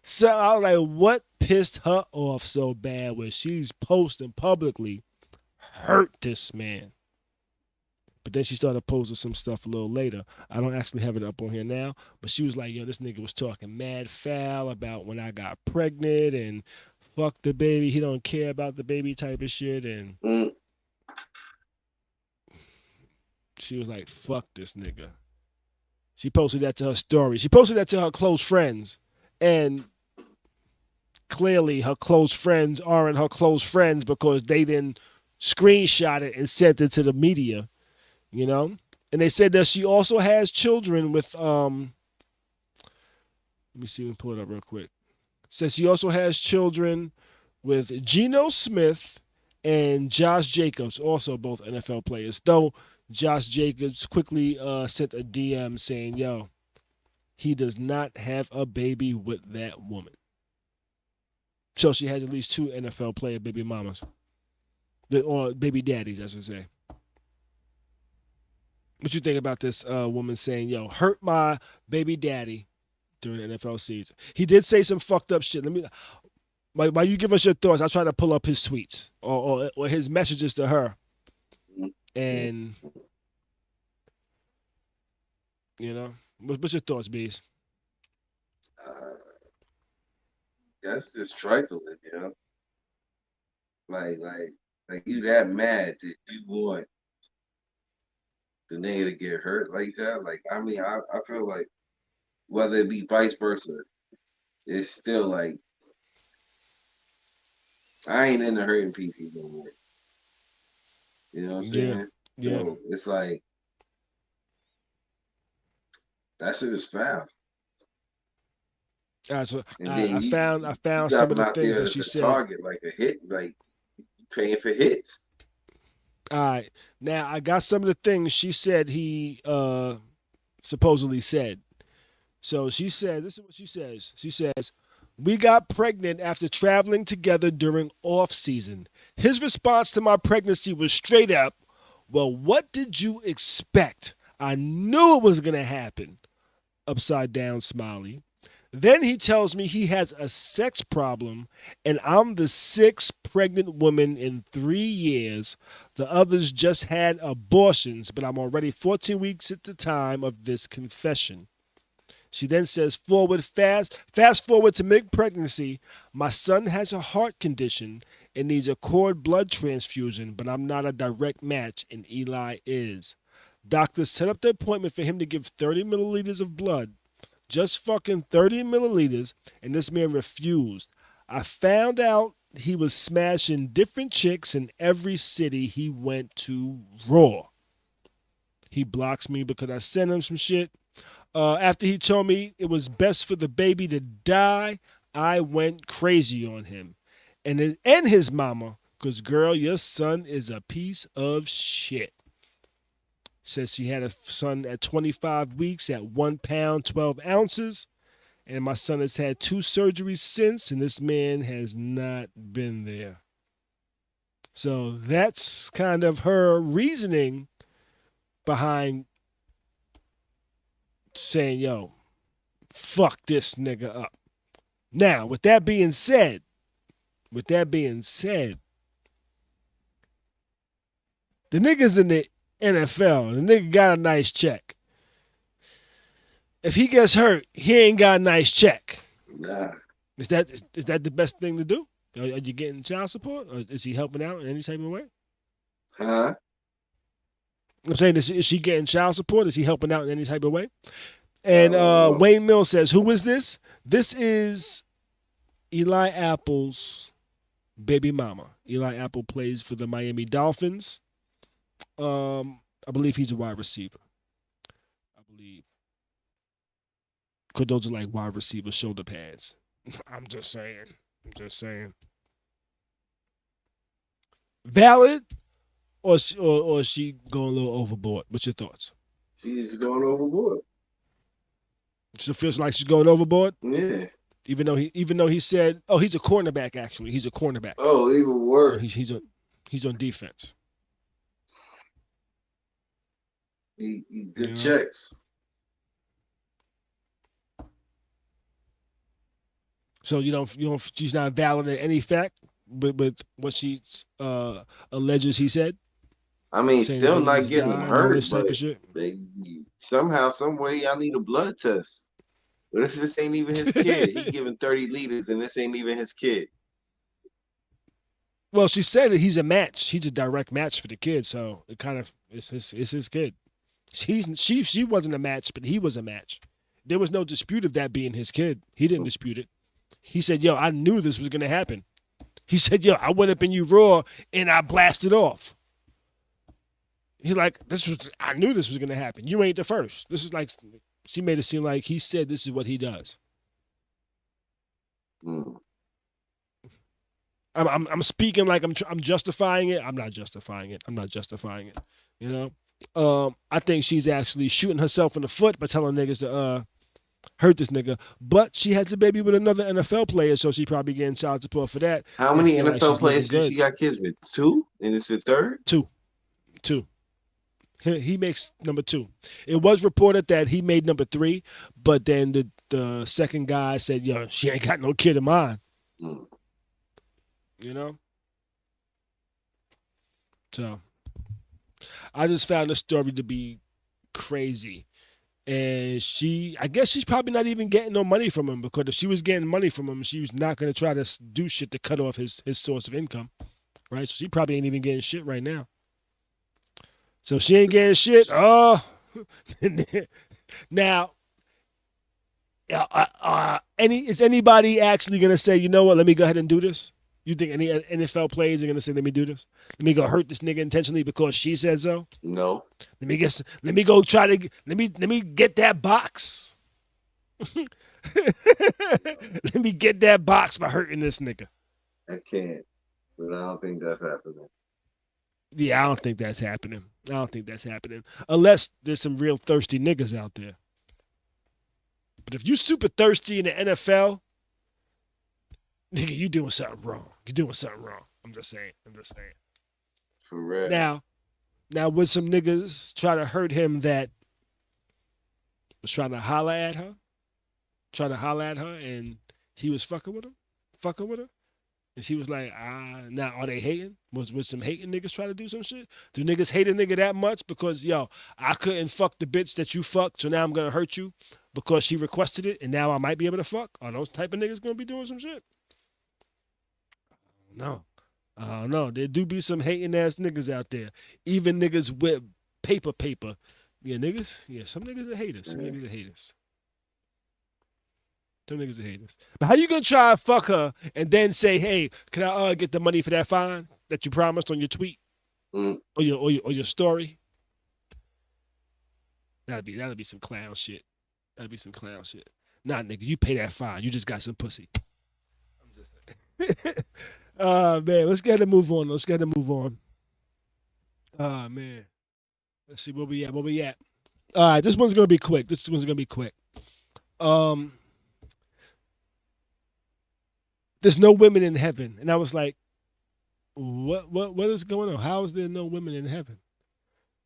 So I was like, what pissed her off so bad when she's posting publicly, hurt this man? But then she started posting some stuff a little later. I don't actually have it up on here now, but she was like, yo, this nigga was talking mad foul about when I got pregnant and fuck the baby. He don't care about the baby type of shit. And she was like, fuck this nigga. She posted that to her story. She posted that to her close friends. And clearly her close friends aren't her close friends because they didn't screenshot it and sent it to the media. You know? And they said that she also has children with, let me see, let me pull it up real quick. Says she also has children with Geno Smith and Josh Jacobs, also both NFL players. Though Josh Jacobs quickly sent a DM saying, yo, he does not have a baby with that woman. So she has at least two NFL player baby mamas. Or baby daddies, I should say. What you think about this woman saying, yo, hurt my baby daddy during the NFL season? He did say some fucked up shit. While you give us your thoughts, I'll try to pull up his tweets or his messages to her. And, you know, what's your thoughts, Bees? That's just trifling, you know? Like you that mad that you want the nigga to get hurt like that? Like, I mean, I feel like whether it be vice versa, it's still like, I ain't into hurting people no more. You know what I'm saying? Yeah. So it's like, that shit is foul. So I found some of the things that she said. Target, like a hit, like paying for hits. All right. Now, I got some of the things she said he supposedly said. So she said, this is what she says. She says, we got pregnant after traveling together during off season. His response to my pregnancy was straight up, well, what did you expect? I knew it was going to happen. Upside down smiley. Then he tells me he has a sex problem and I'm the 6th pregnant woman in 3 years. The others just had abortions, but I'm already 14 weeks at the time of this confession. She then says, fast forward to mid-pregnancy. My son has a heart condition and needs a cord blood transfusion, but I'm not a direct match, and Eli is. Doctors set up the appointment for him to give 30 milliliters of blood. Just fucking 30 milliliters, and this man refused. I found out he was smashing different chicks in every city he went to raw. He blocks me because I sent him some shit. After he told me it was best for the baby to die, I went crazy on him. And his mama, because, girl, your son is a piece of shit. Says she had a son at 25 weeks at 1 pound, 12 ounces. And my son has had 2 surgeries since, and this man has not been there. So that's kind of her reasoning behind saying, yo, fuck this nigga up. Now, with that being said, the nigga's in the NFL. The nigga got a nice check. If he gets hurt, he ain't got a nice check. Nah. Is that the best thing to do? Are you getting child support, or is he helping out in any type of way? Huh? I'm saying, is she getting child support? Is he helping out in any type of way? And Wayne Mills says, who is this? This is Eli Apple's baby mama. Eli Apple plays for the Miami Dolphins. I believe he's a wide receiver. I believe. Because those are like wide receiver shoulder pads. I'm just saying. Valid? Or is she going a little overboard? What's your thoughts? She's going overboard. She feels like she's going overboard? Yeah. Even though he said, oh, he's a cornerback, actually. He's a cornerback. Oh, even worse. He's on defense. He good checks. So you don't she's not valid in any fact with what she alleges he said? I mean, still not getting hurt, but shit. Somehow, some way, y'all need a blood test. What if this ain't even his kid? He giving 30 liters and this ain't even his kid. Well, she said that he's a match. He's a direct match for the kid, so it kind of is his kid. She wasn't a match, but he was a match. There was no dispute of that being his kid. He didn't dispute it. He said, yo, I knew this was gonna happen. He said, yo, I went up in you raw and I blasted off. He's like, I knew this was gonna happen. You ain't the first. This is like, she made it seem like he said this is what he does. I'm speaking like I'm justifying it. I'm not justifying it. You know, I think she's actually shooting herself in the foot by telling niggas to hurt this nigga. But she has a baby with another NFL player, so she probably getting child support for that. How many NFL players did she got kids with? 2, and it's the third. 2. He makes number 2. It was reported that he made number 3, but then the second guy said, yo, she ain't got no kid of mine. You know? So, I just found the story to be crazy. And I guess she's probably not even getting no money from him, because if she was getting money from him, she was not going to try to do shit to cut off his source of income. Right? So she probably ain't even getting shit right now. So she ain't getting shit. Oh, now, is anybody actually gonna say, you know what? Let me go ahead and do this. You think any NFL players are gonna say, let me do this? Let me go hurt this nigga intentionally because she said so? No. Let me get that box. Let me get that box by hurting this nigga. I can't, but I don't think that's happening. Yeah, I don't think that's happening. Unless there's some real thirsty niggas out there. But if you super thirsty in the NFL, nigga, you doing something wrong. I'm just saying. For real. Now would some niggas try to hurt him that was trying to holler at her? And he was fucking with her? And she was like, now are they hating? Was some hating niggas try to do some shit? Do niggas hate a nigga that much? Because, yo, I couldn't fuck the bitch that you fucked, so now I'm going to hurt you. because she requested it and now I might be able to fuck? Are those type of niggas gonna be doing some shit? No. No. There do be some hating ass niggas out there. Even niggas with paper. Yeah, niggas. Yeah, some niggas are haters. Some niggas are haters. Some niggas are haters. But how you gonna try to fuck her and then say, hey, can I get the money for that fine that you promised on your tweet? Or your story? That'd be some clown shit. That'd be some clown shit. Nah, nigga, you pay that fine. You just got some pussy. Man, let's get to move on. Man. Let's see where we at. All right, this one's gonna be quick. There's no women in heaven. And I was like, what is going on? How is there no women in heaven?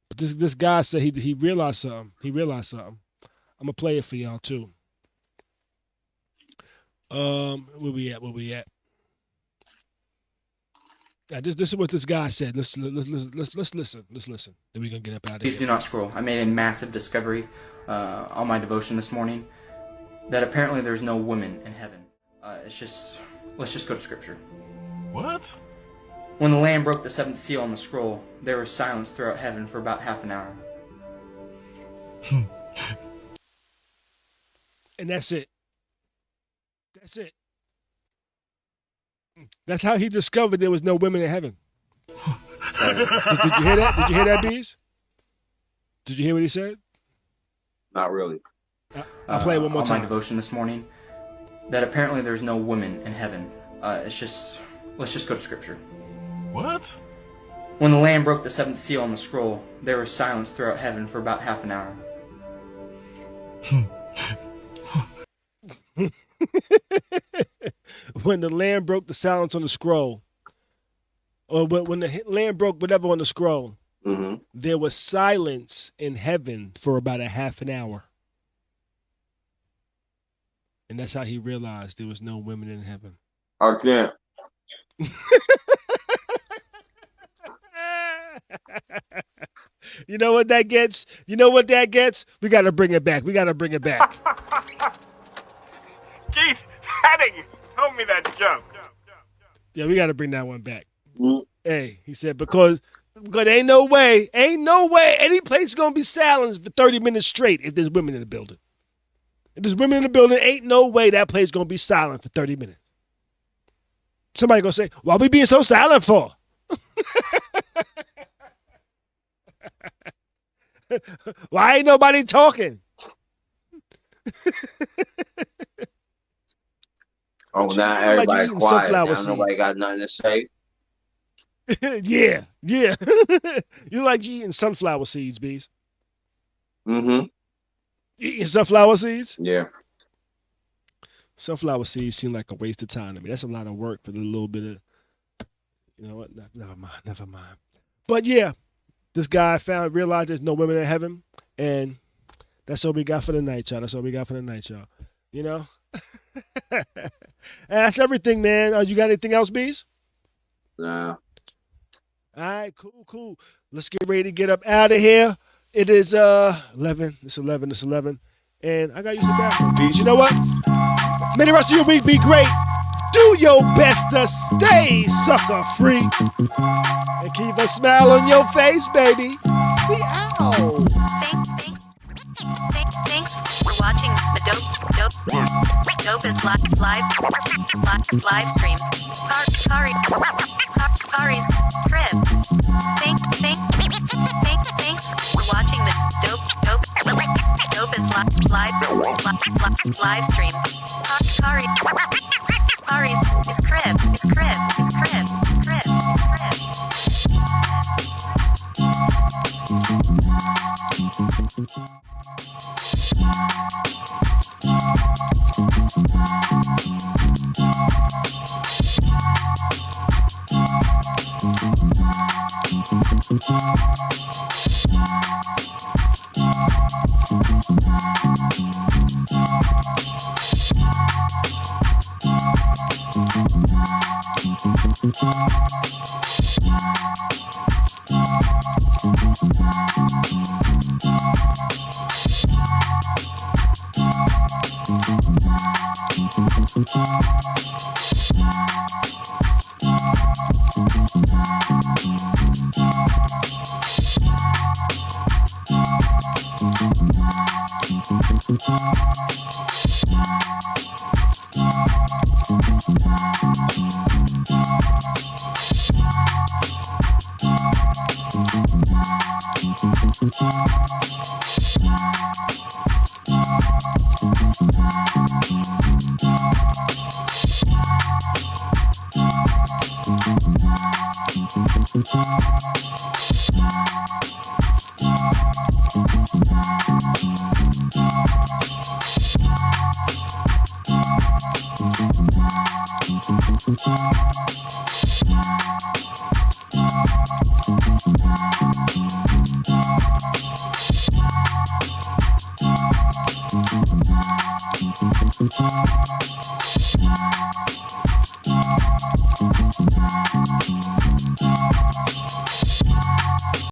But this guy said he realized something. I'm gonna play it for y'all too. Where we at? Yeah, this is what this guy said. Let's listen. Then we're gonna get up out of here. Please do not scroll. I made a massive discovery on my devotion this morning that apparently there's no women in heaven. Let's just go to scripture. What? When the Lamb broke the seventh seal on the scroll, there was silence throughout heaven for about half an hour. And that's it. That's how he discovered there was no women in heaven. Did you hear that? Did you hear that, Bees? Did you hear what he said? Not really. I'll play it one more time. On my devotion this morning, that apparently there's no women in heaven. Let's just go to scripture. What? When the Lamb broke the seventh seal on the scroll, there was silence throughout heaven for about half an hour. When the Lamb broke the silence on the scroll, or when the Lamb broke whatever on the scroll, there was silence in heaven for about a half an hour. And that's how he realized there was no women in heaven. I can't. You know what that gets? We got to bring it back. Keith, Henning, told me that joke. Yeah, we got to bring that one back. Hey, he said, because ain't no way any place is going to be silenced for 30 minutes straight if there's women in the building. If there's women in the building, ain't no way that place is going to be silent for 30 minutes. Somebody going to say, why we being so silent for? Why ain't nobody talking? Oh, now everybody like quiet. Now nobody got nothing to say. Yeah. You like eating sunflower seeds, Bees? Mm-hmm. Eating sunflower seeds? Yeah. Sunflower seeds seem like a waste of time to me. That's a lot of work for a little bit of, you know what? Never mind. But yeah, this guy realized there's no women in heaven, and that's all we got for the night, y'all. You know? That's everything, man. You got anything else, Bees? Nah. All right, cool. Let's get ready to get up out of here. It is 11. It's 11. And I got to use the bathroom. Bees, you know what? May the rest of your week be great. Do your best to stay sucker free. And keep a smile on your face, baby. We out. Thanks for watching the Dopest live stream. Khary's crib. Thanks for watching the Dopest live stream. Khary's crib.